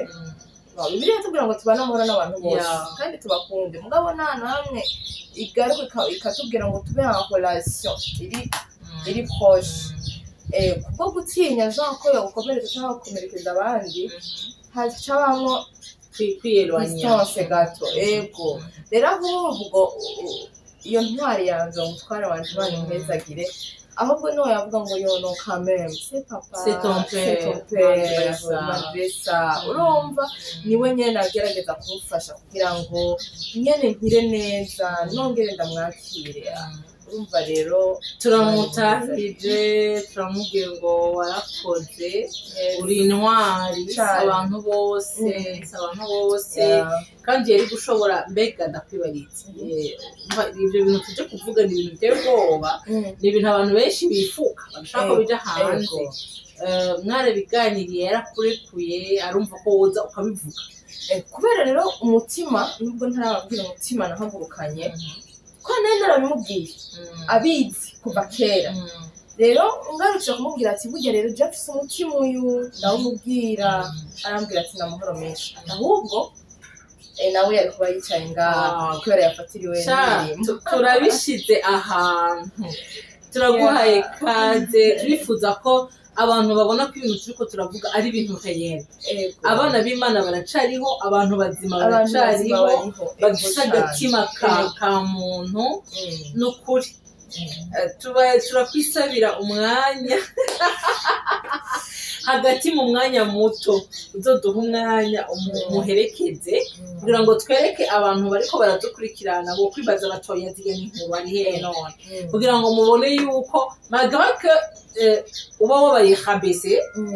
Bibiliya tubwira ngo tubane amahoro n'abantu bose kandi tubakunde mugabo nta namwe igaruka ikatubwira ngo tube en relation iri proche kubwo gutinya Jean ko yagukomereka cyangwa gukomerekeza abandi hacabamo distance gato ego rero ahubwo iyo ntwari yanjye umutware wanje Imana imuhezagire ahubwo niwe yavuga ngo yono quand même c'est papa c'est ton père Mandresa urumva niwe nyene agerageza kumufasha kugira ngo nyene nkire neza nongere ndamwakire urumva rero turamutahije turamubwiye ngo warakoze uri intwari abantu bose kandi yari gushobora mbega ndakwibaritse ibyo bintu tujye kuvuga ni ibintu biteye ubwoba ni ibintu abantu benshi bifuka bashaka ko bija hanze mwarabiganiriye yarakurekuye arumva ko woza ukabivuga kubera rero umutima nubwo ntarababwira umutima nahagurukanye ko narabimubwiye abizi kuva kera rero ngarutse kumubwira ati burya rero Jackson umutima uyu ndawumubwira arambwira ati namahoro menshi ahubwo nawe yari kuba yicaye ngaho kubera yafatiriwe n'ibintu turabishize ahantu turaguhaye kaze turifuza ko abantu babona ko ibintu turiko turavuga ari ibintu réel abana b'Imana baracariho abantu bazima baracariho bagifite agatima ka muntu n'ukuri turakwisabira umwanya hagati mu mwanya muto uzoduha umwanya umuherekeze kugira ngo twereke abantu bariko baradukurikirana bo kwibaza batoya ziga n'inkuru ari hehe none kugira ngo mubone yuko magake uba wabaye habese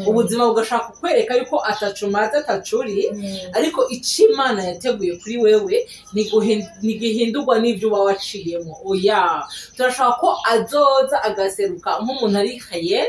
ubuzima bugashaka kukwereka yuko atacumaza atacuri ariko icimana yateguye kuri wewe nigihindurwa n'ibyo uba waciyemo oya turashaka ko azoza agaseruka nk'umuntu ari haye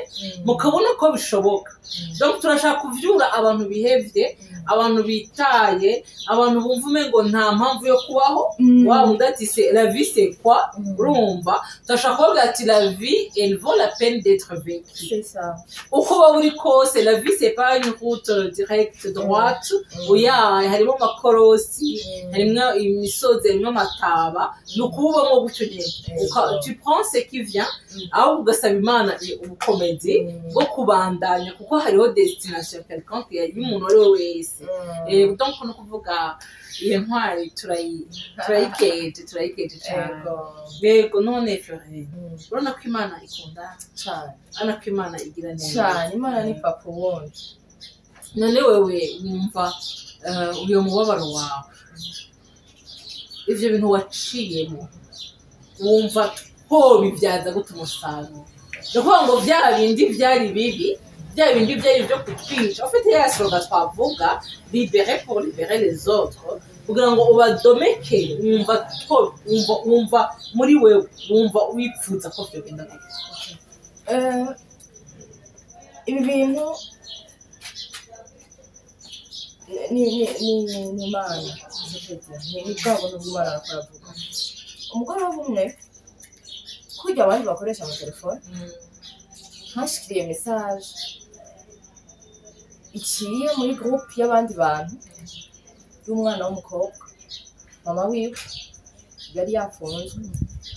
mukabona ko bishoboka donc turashaka kuvyura abantu bihevye abantu bitaye abantu bumva umengo nta mpamvu yo kubaho wa mudati c'est la vie c'est quoi urumva turashaka kuvuga ati la vie elle vaut la peine d'être vécue c'est ça uko buri kose la vie c'est pas une route directe droite oya harimo amakorosi harimo imisozi harimo amataba nukubamo gutyo nyene tu prends ce qui vient aho ugasaba Imana ubukomezi bwo kubandanya kuko hariho destination quelconque y'umuntu ari wese donc no kuvuga iyo ntwari turayikeje cyane yego none Florine urabona ko Imana ikunda cyane ana ko Imana igira neza cyane Imana ni papa wundi none wewe wumva uyo mubabaro wawe ivyo bintu waciyemo wumva ko bibyaza gute umusaruro ndakuvuga ngo bya bindi byari bibi bya bindi byari byo kutwica ufite ya slogan twavuga libérer pour libérer les autres kugira ngo ubadomeke wumva muri wewe wumva wipfuza ko byo genda gute ibi bintu ni Imana ni bwa buntu bw'Imana arakora avuga umugoroba umwe kurya abandi bakoresha amatelefone hashikiriye message iciye muri groupe y'abandi bantu y'umwana w'umukobwa mama wiwe yari yafunzwe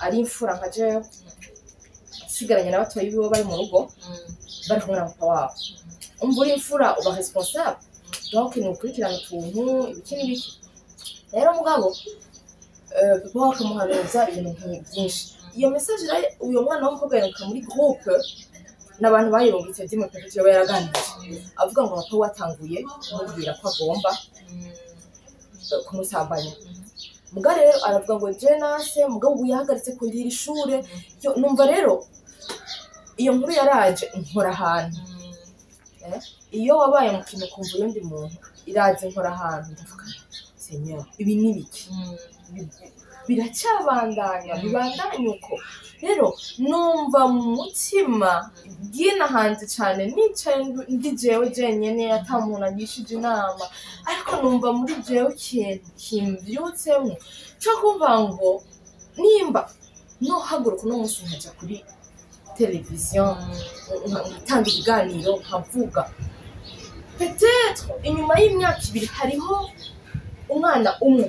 ari imfura nka jewe asigaranye n'abatoyi biwe bari mu rugo bari kumwe na papa wabo umva uri imfura uba responsable donc ni ukurikirana utuntu ibiki n'ibiki rero mugabo papa wabo akamuhanuza ibintu byinshi iyo message uyu mwana w'umukobwa yaruka muri groupe n'abantu bayirungitse by'umupepeje yaba yaraganije avuga ngo papa watanguye kumubwira ko agomba kumusambanya muga rero aravuga ngo jenase mugabo ubu yahagaritse kundira ishure numva rero iyo nkuru yaraje nkora ahantu iyo wabaye mu kintu kumva undi muntu iraje nkora ahantu ndavuga senya ibi ni biki biracyabandanya bibandanya uko rero numva mu mutima bwina hanze cyane nicaye ndi jewe jenyene atamuntu agishije inama ariko numva muri jewe ikintu kimbyutsemo cyo kumva ngo nimba no haguruka no musi nkaja kuri televiziyo nkatanga ibiganiro nkavuga peut-être inyuma y'imyaka 2 hariho umwana umwe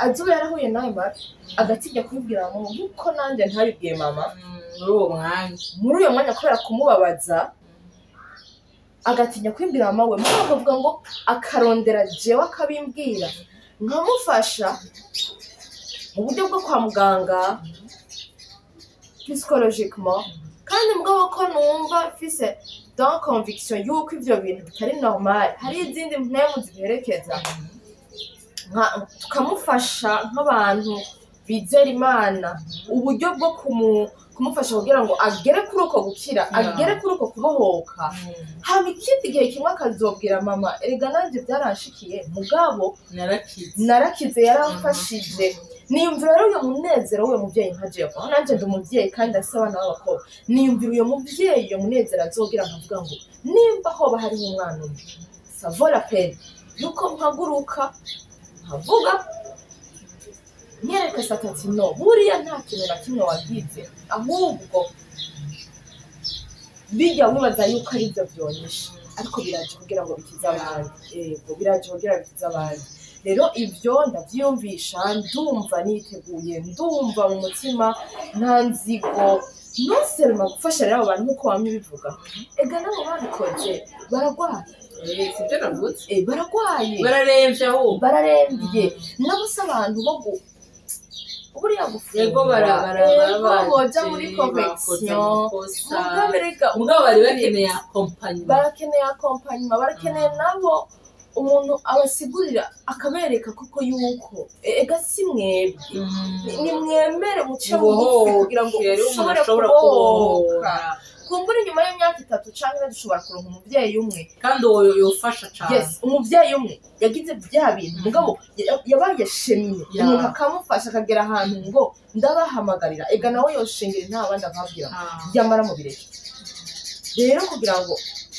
azuba yarahuye nawe mara agatijya kubibwira mama nkuko nanjye ntabibwiye mama muri uwo mwanya kubera kumubabaza agatinya kubibwira mama we mama akavuga ngo akarondera jewe akabimbwira nkamufasha mu buryo bwo kwa muganga psychologiquement kandi mugabo ko numva fise dans conviction yuko ivyo bintu bitari normal hari izindi mpemu ziherekeza tukamufasha nk'abantu bizera Imana uburyo bwo kumufasha kugira ngo agere kuri uko gukira agere kuri uko kubohoka haba ikindi gihe kimwe akazobwira mama erega nanjye byaranshikiye mugabo narakize yaramfashije niyumvira rero uyo munezero we muvyeyi nkaje ko nanjye ndi umuvyeyi kandi asaba n'abakobwa niyumvira uyo muvyeyi uyo munezero azogira nkavuga ngo nimba hoba hari umwana umwe savola peine yuko mpaguruka havuga nyereka satati no buriya nta kintu na kimwe wagize ahubwo bijya wibaza yuko ari byo byonyesha ariko biraje kugira ngo bikize abandi yego biraje kugira bikize abandi rero ibyo ndavyumvisha ndumva niteguye ndumva mu mutima nta nzigo noselma gufasha rero abantu nkuko wamye bivuga ega nabo babikoze baragwara sibyo navutse baragwaye bararemvye aho bararembye nabo abantu bo buriya gufunga yego boja muri convection mugabo bari bakeneye accompagnement barakeneye nabo umuntu abasigurira akabereka koko yuko ega si mwebwe ni mwemere muce bugufi kugira ngo ushobore kubohoka kumbura inyuma y'imyaka 3 canke dushobora kuronka umuvyeyi umwe kandi uwo yofasha cyane yes umuvyeyi umwe yagize bya bintu mugabo yabaye shemine umuntu akamufasha akagera ahantu ngo ndabahamagarira ega nawe yoshengera nta bandi akabwira yamara mu bireke rero kugira ngo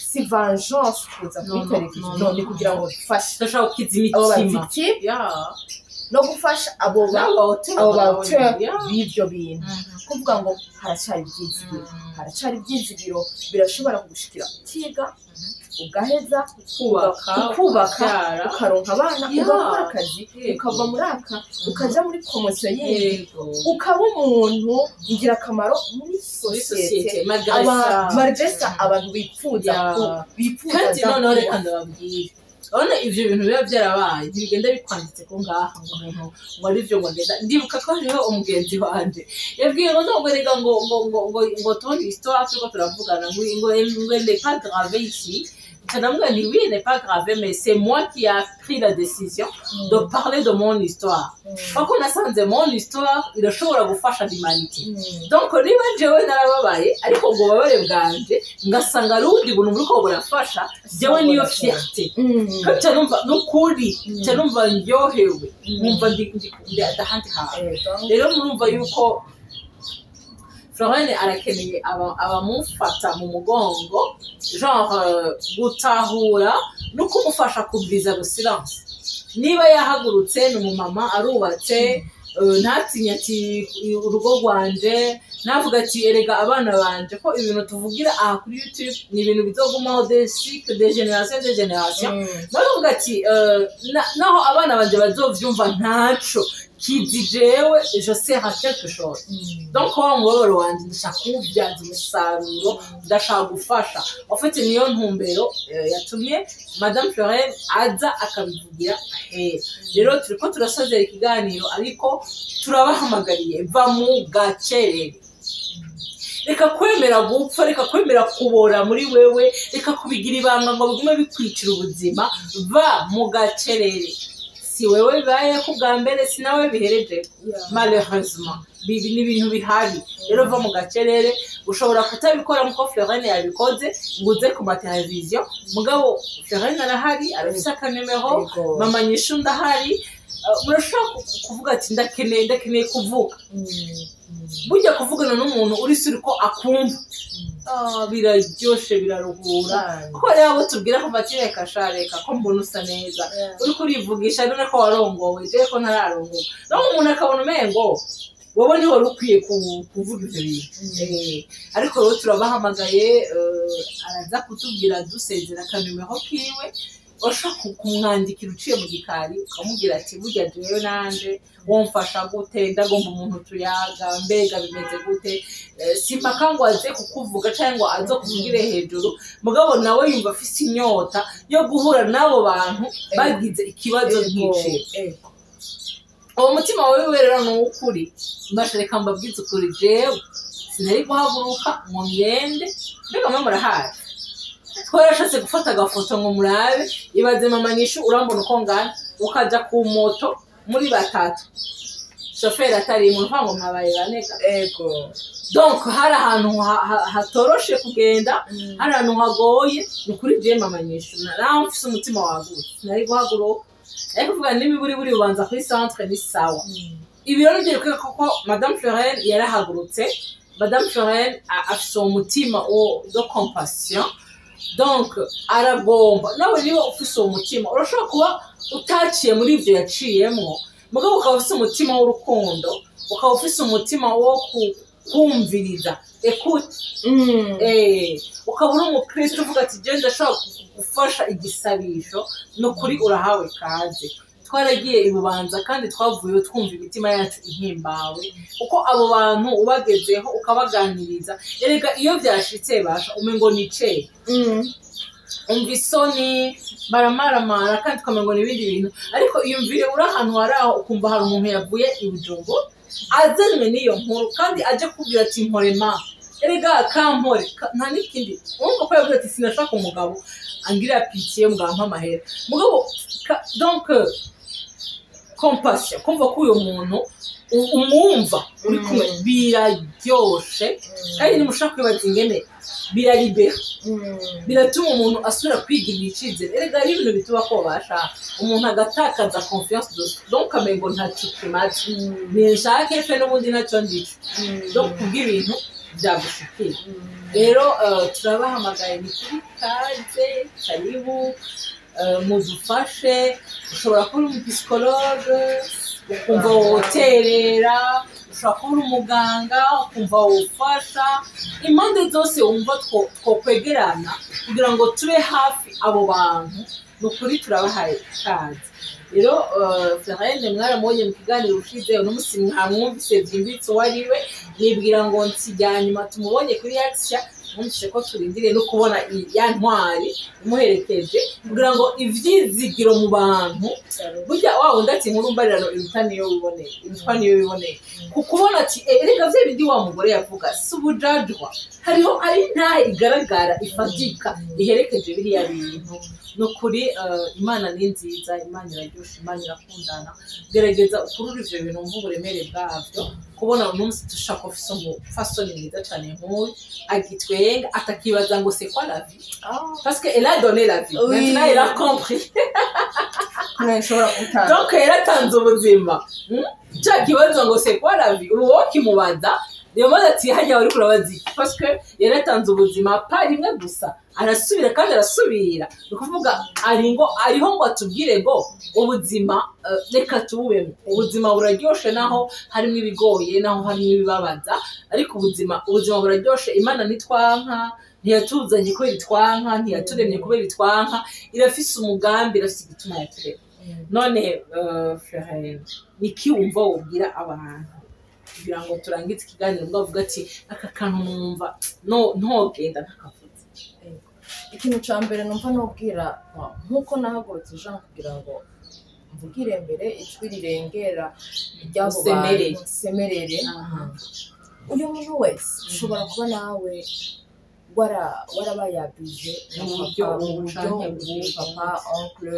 si vengeance kuza kuri televiziyo ni kugira ngo dufashe ndashaka kizimitima no gufasha abo bawuteur b'ivyo bintu kuvuga ngo haracari ibyizigiro birashobora kugushikira utiga ugaheza ukubaka ukaronka abana ugakora akazi ukava muri aka ukaja muri promotion yindi ukaba umuntu ngira akamaro muri societe malgresa abantu bifuza kandi noneho reka ndababwira urabona ivyo bintu biba byarabaye ntibigenda bikwanditse ko ngaha ngo umuntu ngo ari byo ngo ngenda ndibuka ko hariho umugenzi wanje yabwiye ngo ntabwo rega ngo ton histoire turiko turavugana ngo n'est pas grave ici. Oui, il n'est pas grave, mais c'est moi qui a pris la décision de parler de mon histoire. Quand on a senti mon histoire, il a choisi de faire l'humanité. Donc, on est jewe narababaye, ariko ngo babare bwanje, ngasanga rundi buntu buriko burafasha, jewe niyo fierté. Kandi cyarumva n'ukuri, cyarumva ndyohewe, numva ndahandi hawe. Rero murumva yuko Florine arakeneye abamufata mu mugongo genre gutahura no kumufasha kubwiza le silence niba yahagurutse ni umumama arubatse ntatinye ati urugo rwanje navuga ati erega abana banje ko ibintu tuvugira aha kuri YouTube ni ibintu bizogumaho de cycle de generation navuga ati naho abana banje bazovyumva ntaco kizi jewe je sais à quelque chose donc wa ngoro wanje ndashaka kubyaza umusaruro ndashaka gufasha ofite niyo ntumbero yatumye Madame Florence aza akabivugira rero turiko turasozera ikiganiro ariko turabahamagariye va mu gacerere reka kwemera gupfa reka kwemera kubora muri wewe reka kubigira ibanga ngo bigume bikwicira ubuzima va mu gacerere si wewe bibaye ku bwa mbere si nawe bihereje malheureusement bibi ni ibintu bihari rero va mu gacerere ushobora kutabikora nkuko Florence yabikoze nguze ku mateleviziyo mugabo Florence arahari arafise akanimero mama nyishu ndahari murashaka kuvuga ati ndakeneye kuvuga burya kuvugana n'umuntu uri suri ko akumva biraryoshe biraruhura kuko rero abo tubwira ko batire kashareka ko mbona usa neza uri kurivugisha none ko warongowe je ko ntararongowe no umuntu akabona umengo wowe ni wari ukwiye kuvuga ivyo bintu ariko rero turabahamagaye araza kutubwira dusezera akanimero kiwe washaka kumwandikira uciye mu gikari ukamubwira ati burya jewe nanje womfasha gute ndagomba umuntu tuyaga mbega bimeze gute simpaka ngo aze kukuvuga cyangwa azo kuvugire hejuru mugabo nawe yumva afise inyota yo guhura nabo bantu bagize ikibazo nk'ice uwo mutima wawe rero ni ukuri mbashereka mbabwize ukuri jewe sinari guhaguruka ngo ngende mbega mwe murahari twarashatse gufata agafoto ngo murabe ibaze mama nyishu urambona uko ngana ukaja ku moto muri batatu chauffeur atari mu ntango mwabaye baneka donc hari ahantu hatoroshe kugenda hari ahantu hagoye ni kuri je mama nyishu naramfise umutima wagutse nari guhaguruka ariko vuga n'ibiburi ubanza kuri centre ni sawa ibiro ryo koko Madame Florence yarahagurutse Madame Florence afise umutima de compassion donc aragomba nawe niba ufise umutima urashobora kuba utaciye muri ivyo yaciyemo mugabo ukaba ufise umutima w'urukundo ukaba ufise umutima wo kumviriza écoute ukaba uri umukristo uvuga ati je ndashobora gufasha igisabisho no kuri urahawe kaze twaragiye ibubanza kandi twavuye twumva imitima yacu ihimbawe uko abo bantu ubagezeho ukabaganiriza erega iyo byashitse basha umengo nice umva isoni baramaramara kandi ukamengo n'ibindi bintu ariko iyumvire uri ahantu hari aho ukumva hari umuntu yavuye ibujumbu azanwe n'iyo nkuru kandi aje kubwira ati mporema erega kampore nta n'ikindi urumva ko yavuze ati sinashaka umugabo angira pitiye mugamba amahera mugabo donc compassion kumva ko uyo muntu umwumva uri kumwe biraryoshe kandi nimushaka kwibaza ingene biraribera biratuma umuntu asubira kwigirira icizere erega ari ibintu bituma ko basha umuntu agatakaza confiance donc amengo nta kimaze nishake fe n'ubundi ntacyo ndico donc kubw'ibintu byagushikiye rero turabahamagaye ni kuri kaze karibu mudufashe ushobora kuba uri umupsikologe ukumva woterera ushobora kuba uri umuganga ukumva wofasha impande zose wumva twokwegerana kugira ngo tube hafi abo bantu ni ukuri turabahaye kazi rero Florence mwaramubonye mu kiganiro ushize uno musi mwamwumvise byimbitse uwo ari we nibwira ngo nsijyanyuma tumubonye kuri Action mwumvise ko turindire no kubona ya ntwari imuherekeje kugira ngo ivyizigiro mu bantu burya wawo ndati nkuru mbarirano ibitaniyo biboneye ibitaniyo biboneye kukubona ati erega vye bindi wa mugore yavuga subujajwa hariho ari ntahe igaragara ifatika iherekeje biriya bintu no kuri Imana ni nziza Imana iraryosha Imana irakundana gerageza ukurura ivyo bintu mvu buremere bwavyo kubona umunsi dushaka office mu façon nziza cyane nk'uyu agitwenga atakibaza ngo c'est quoi la vie parce que elle a donné la vie maintenant elle a compris donc elle a tanze ubuzima cya kibazo ngo c'est quoi la vie uwo kimubaza niyo mpamvu ati hajya wari kurabaza iki parce que yaratanze ubuzima pa rimwe gusa arasubira kandi arasubira ni ukuvuga ariho ngo atubwire ngo ubuzima reka tububemo ubuzima buraryoshe naho harimo ibigoye naho harimo ibibabaza ariko ubuzima buraryoshe imana nitwanka ntiyatuzanye kubera itwanka ntiyaturemye kubera itwanka irafise umugambi irafise igituma yaturema none Ferraine niki wumva wubwira abantu kugira ngo turangize ikiganiro ngo avuga ati aka kantu numva ntogenda ntakavuze ikintu cya mbere numva nubwira nk'uko nahagurutse Jean kugira ngo mvugire mbere ijwi rirengera ry'abo bantu semerere uyu muntu wese ushobora kuba nawe warabayabije mu buryo papa oncle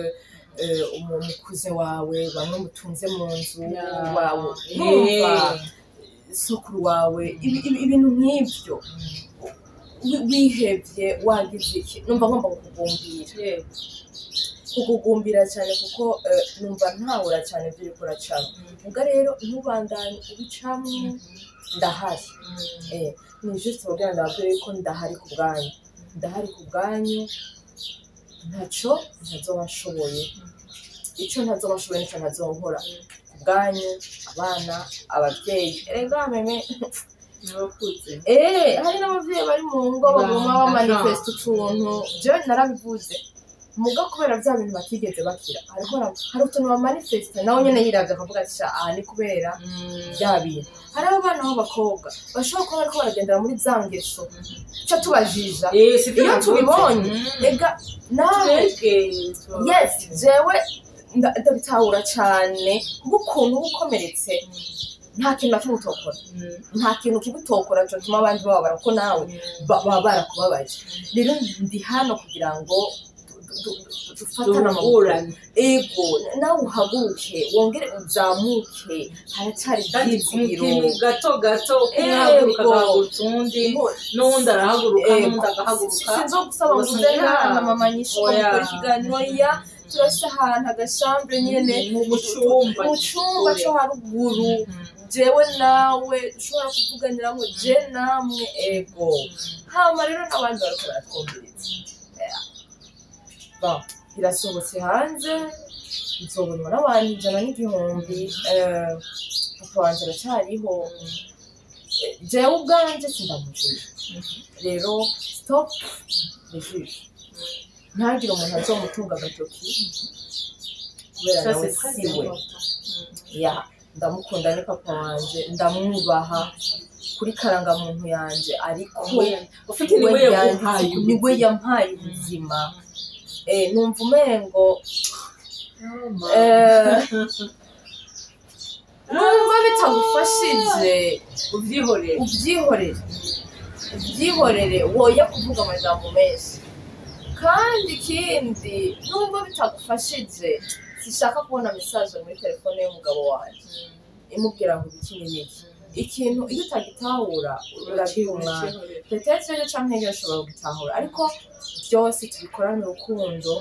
umukuze wawe bamwe mutunze mu nzu wawe sukuru wawe ibintu nk'ibyo wihebye wagize iki numva ngomba kukugumbira cyane kuko numva ntahura cyane ibyo uri kuracamo ubwo rero ntubandanye ubicamo ndahari ni juste kugira ndababwire ko ndahari ku bwanyu ntacyo ntazoba nshoboye icyo ntazoba nshoboye nicyo ntazonkora ku bwanyu abana ababyeyi erega meme hari n'ababyeyi bari mu ngo baguma bamanifesta utuntu byo narabivuze muga kubera bya bintu batigeze bakira hari utuntu bamanifesta nawe nyine yiravye akavuga ati aha ni kubera bya bintu hari abana b'abakobwa bashobora kuba bariko baragendera muri za ngeso cyo tubajija iyo tubibonye ega nawe yes jewe ndabitahura cyane kuko ukomeretse nta kintu na kimwe utokora nta kintu kigutokora cyo tuma abandi bababara ko nawe baba barakubabaje rero ndi hano kugira ngo dufatane amagurane ego nawe uhaguruke wongere uzamuke haracyari ibyizigiro gato uhaguruka agahagurutsa undi n'uwundi arahaguruka n'undi agahaguruka sinzo gusaba ngo uze na mama nyinshi gukora ikiganiro ya turasa ahantu agashambre nyene mu cyumba cyo haruguru jewe nawe ushobora kuvuganira ngo je namwe ego hama rero n'abandi bariko baratwumviriza irasohotse hanze izobonwa n'abantu 100,000 papa wanje aracyariho jewe ubwanje sindamujije rero stop rejuje ntagire umuntu azomutunga agatoki kubera nawe siwe ndamukunda ni papa wanje ndamwubaha kuri karangamuntu yanje ariko ufite niwe yampaye ubuzima numva umengo numva bitagufashije ubyihorere woya kuvuga amajambo menshi kandi ikindi numva bitagufashije sishaka kubona message muri telefone y'umugabo wanjye imubwira ngo iki n'iki ikintu iyo utagitahura uragira umwana petetse rero canke yashobora gutahura ariko byose tubikorana urukundo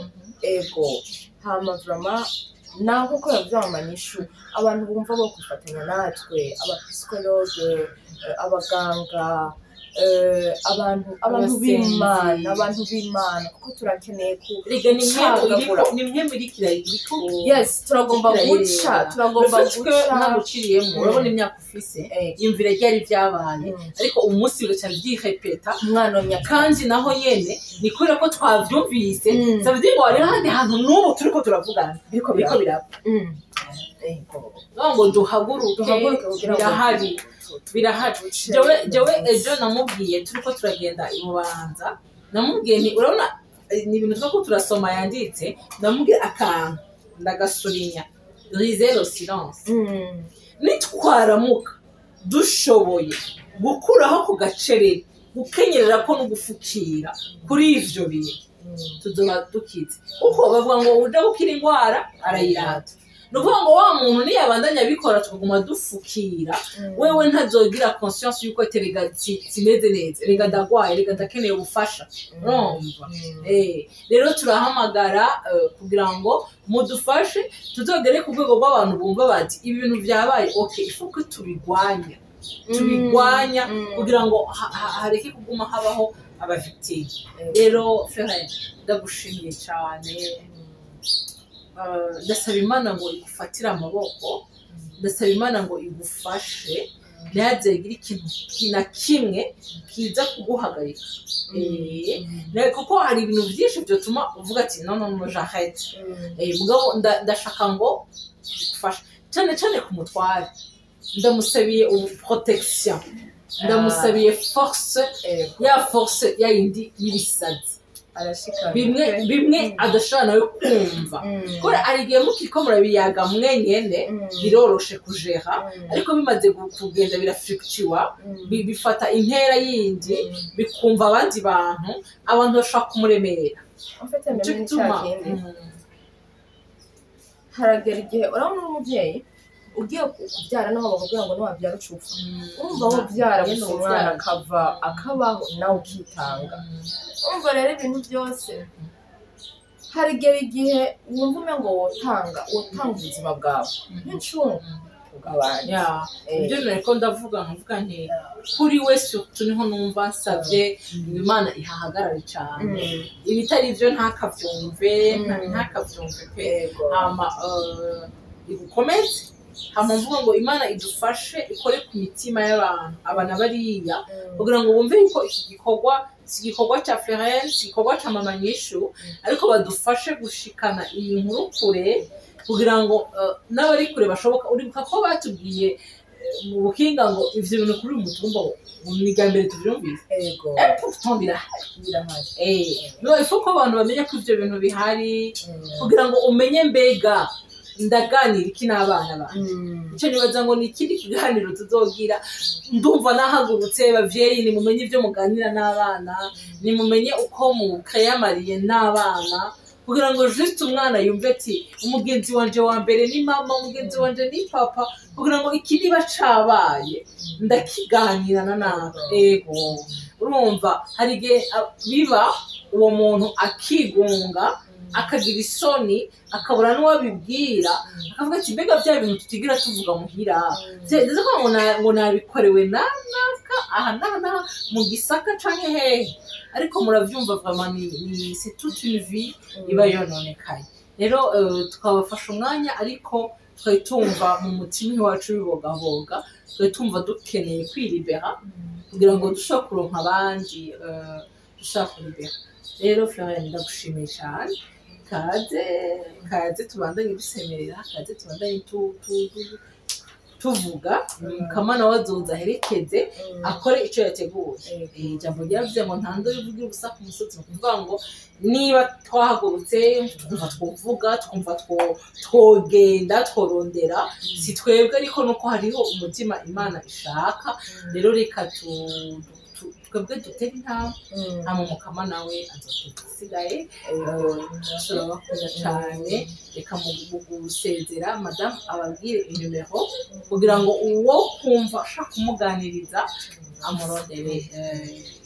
ego hama vraiment naho ko yavuze amanyishu abantu bumva bo kufatanya natwe abapsikologe abaganga abantu b'Imana kuko turakeneye ku nimwe muri kirayiko yes turagomba guca naguciriyemo urabona imyaka ufise yumvira ryari byabaye ariko umunsi biracyari byihepeta umwana kandi naho nyene ni kubera ko twavyumvise savye ngo ari handi hantu n'ubu turiko turavugana biriko biraba ngo duhaguruke birahari jewe ejo namubwiye turiko turagenda imubanza namubwiye nti urabona ni ibintu twako turasoma yanditse namubwiye akantu ndagasurinya rizero silence nitwaramuka dushoboye gukuraho ku gacerere gukenyerera ko no gufukira kuri ivyo bintu tuzoba dukize uko bavuga ngo uja gukira indwara arayirata nuvuga ngo wa muntu ni yabandanya bikora tukaguma dufukira wewe ntazogira conscience yuko terega kimeze neza rega ndagwaye rega ndakeneye ubufasha urumva rero turahamagara kugira ngo mudufashe tuzogere ku rwego rw'abantu bumva bati ibintu byabaye okay ifuko tubigwanya tubigwanya kugira ngo hareke kuguma habaho abavictime. Rero Ferrari ndagushimiye cyane, ndasaba Imana ngo igufatire amaboko, ndasaba Imana ngo igufashe ntihazagire ikintu na kimwe kiza kuguhagarika, kuko hari ibintu byinshi byatuma uvuga ati no j'arrête, mugabo ndashaka ngo igufashe cyane cyane ku mutware, ndamusabiye protection, ndamusabiye force, ya force ya yindi y'ibisazi bimwe adashobora nawe kumva, kuko ari igihe mukiko murabiyaga mwenyene biroroshe kujera, ariko bimaze kugenda birafluctua, bifata intera yindi, bikumva abandi bantu bashobora kumuremera. Haragera igihe urabona umubyeyi ugiye kubyara nawe bakubwira ngo niwabyara ucupfa, urumva aho ubyara gusa umwana akabaho nawe ukitanga. Urumva rero ibintu byose harigera igihe wumva umwe ngo wotanga ubuzima bwawe nk'incungu ugabanya. Ibyo nariko ndavuga nti kuri wese tuniho numva nsavye Imana ihahagarare cyane, ibitari ibyo ntakavyumve pe, hama igukomeze, hama mvuga ngo Imana idufashe ikore ku mitima y'abantu abana bariya, kugira ngo bumve yuko iki gikorwa si igikorwa cya Florence, si igikorwa cya Mama Nyishu, ariko badufashe gushikana iyi nkuru kure, kugira ngo n'abari kure bashoboka. Uribuka ko batubwiye mu buhinga ngo ivyo bintu kuri uyu mutumba mu migambere tuvyumvise, no ifuko abantu bamenye ko ivyo bintu bihari, kugira ngo umenye mbega ndaganira iki n'abana banje. Icyo nibaza ngo ni ikindi kiganiro tuzogira, ndumva nahagurutse bavyeyi nimumenye ivyo muganira n'abana, nimumenye uko mukayamariye n'abana, kugira ngo juste umwana yumve ati umugenzi wanje wa mbere ni mama, umugenzi wanje ni papa, kugira ngo iki niba cabaye ndakiganirana nawe. Urumva hari igihe biba uwo muntu akigunga, akagira isoni, akabura n'uwabibwira, akavuga ati mbega bya bintu tutigira tuvuga muhira ndetse ko ngo nabikorewe naka aha naha mu Gisaka canke hehe, ariko muravyumva vraiment ni c'est toute une vie iba yononekaye. Rero tukabafasha umwanya, ariko twari tumva mu mutima wacu bibogaboga, twari tumva dukeneye kwilibera kugira ngo dushobore kuronka abandi dushaka kwilibera. Rero Florence ndagushimiye cyane, kaze tubandanye dusemerera, kaze tubandanye tuvuga, Kamana wazoza aherekeze akore icyo yateguye. Ijambo ryavuze ngo ntando rivugira ubusa ku musozi, ni ukuvuga ngo niba twahagurutse twumva twovuga, twumva twogenda tworondera, si twebwe ariko nuko hariho umutima Imana ishaka. Rero reka twebwe dutera intambwe, hama Mukama nawe azosigaye. Turabakunda cyane, reka mu gusezera Madame ababwire inimero, kugira ngo uwo kumva ashaka kumuganiriza amurondere.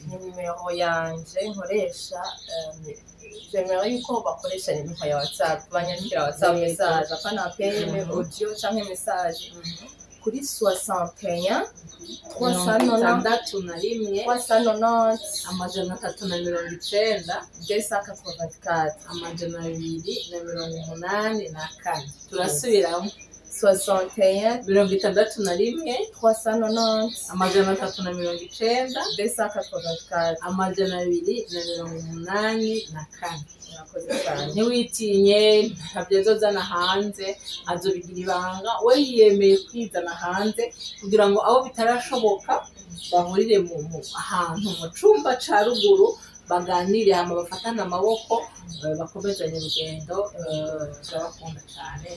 Nimero yanje nkoresha, j'aimerais yuko bakoresha nimero ya WhatsApp, banyandikira WhatsApp message, apana appel, audio canke message kuri 61 391 amajana 390 284 amajana 284. Turasubiramo 61 391 amajana 390 284 amajana 284. Ntiwitinye, ntabyo azozana hanze, azobigira ibanga. We yiyemeye kwizana hanze kugira ngo abo bitarashoboka bahurire ahantu mu cumba ca ruguru, baganire, hama bafatane amaboko, bakomezanye urugendo. Turabakunda cyane.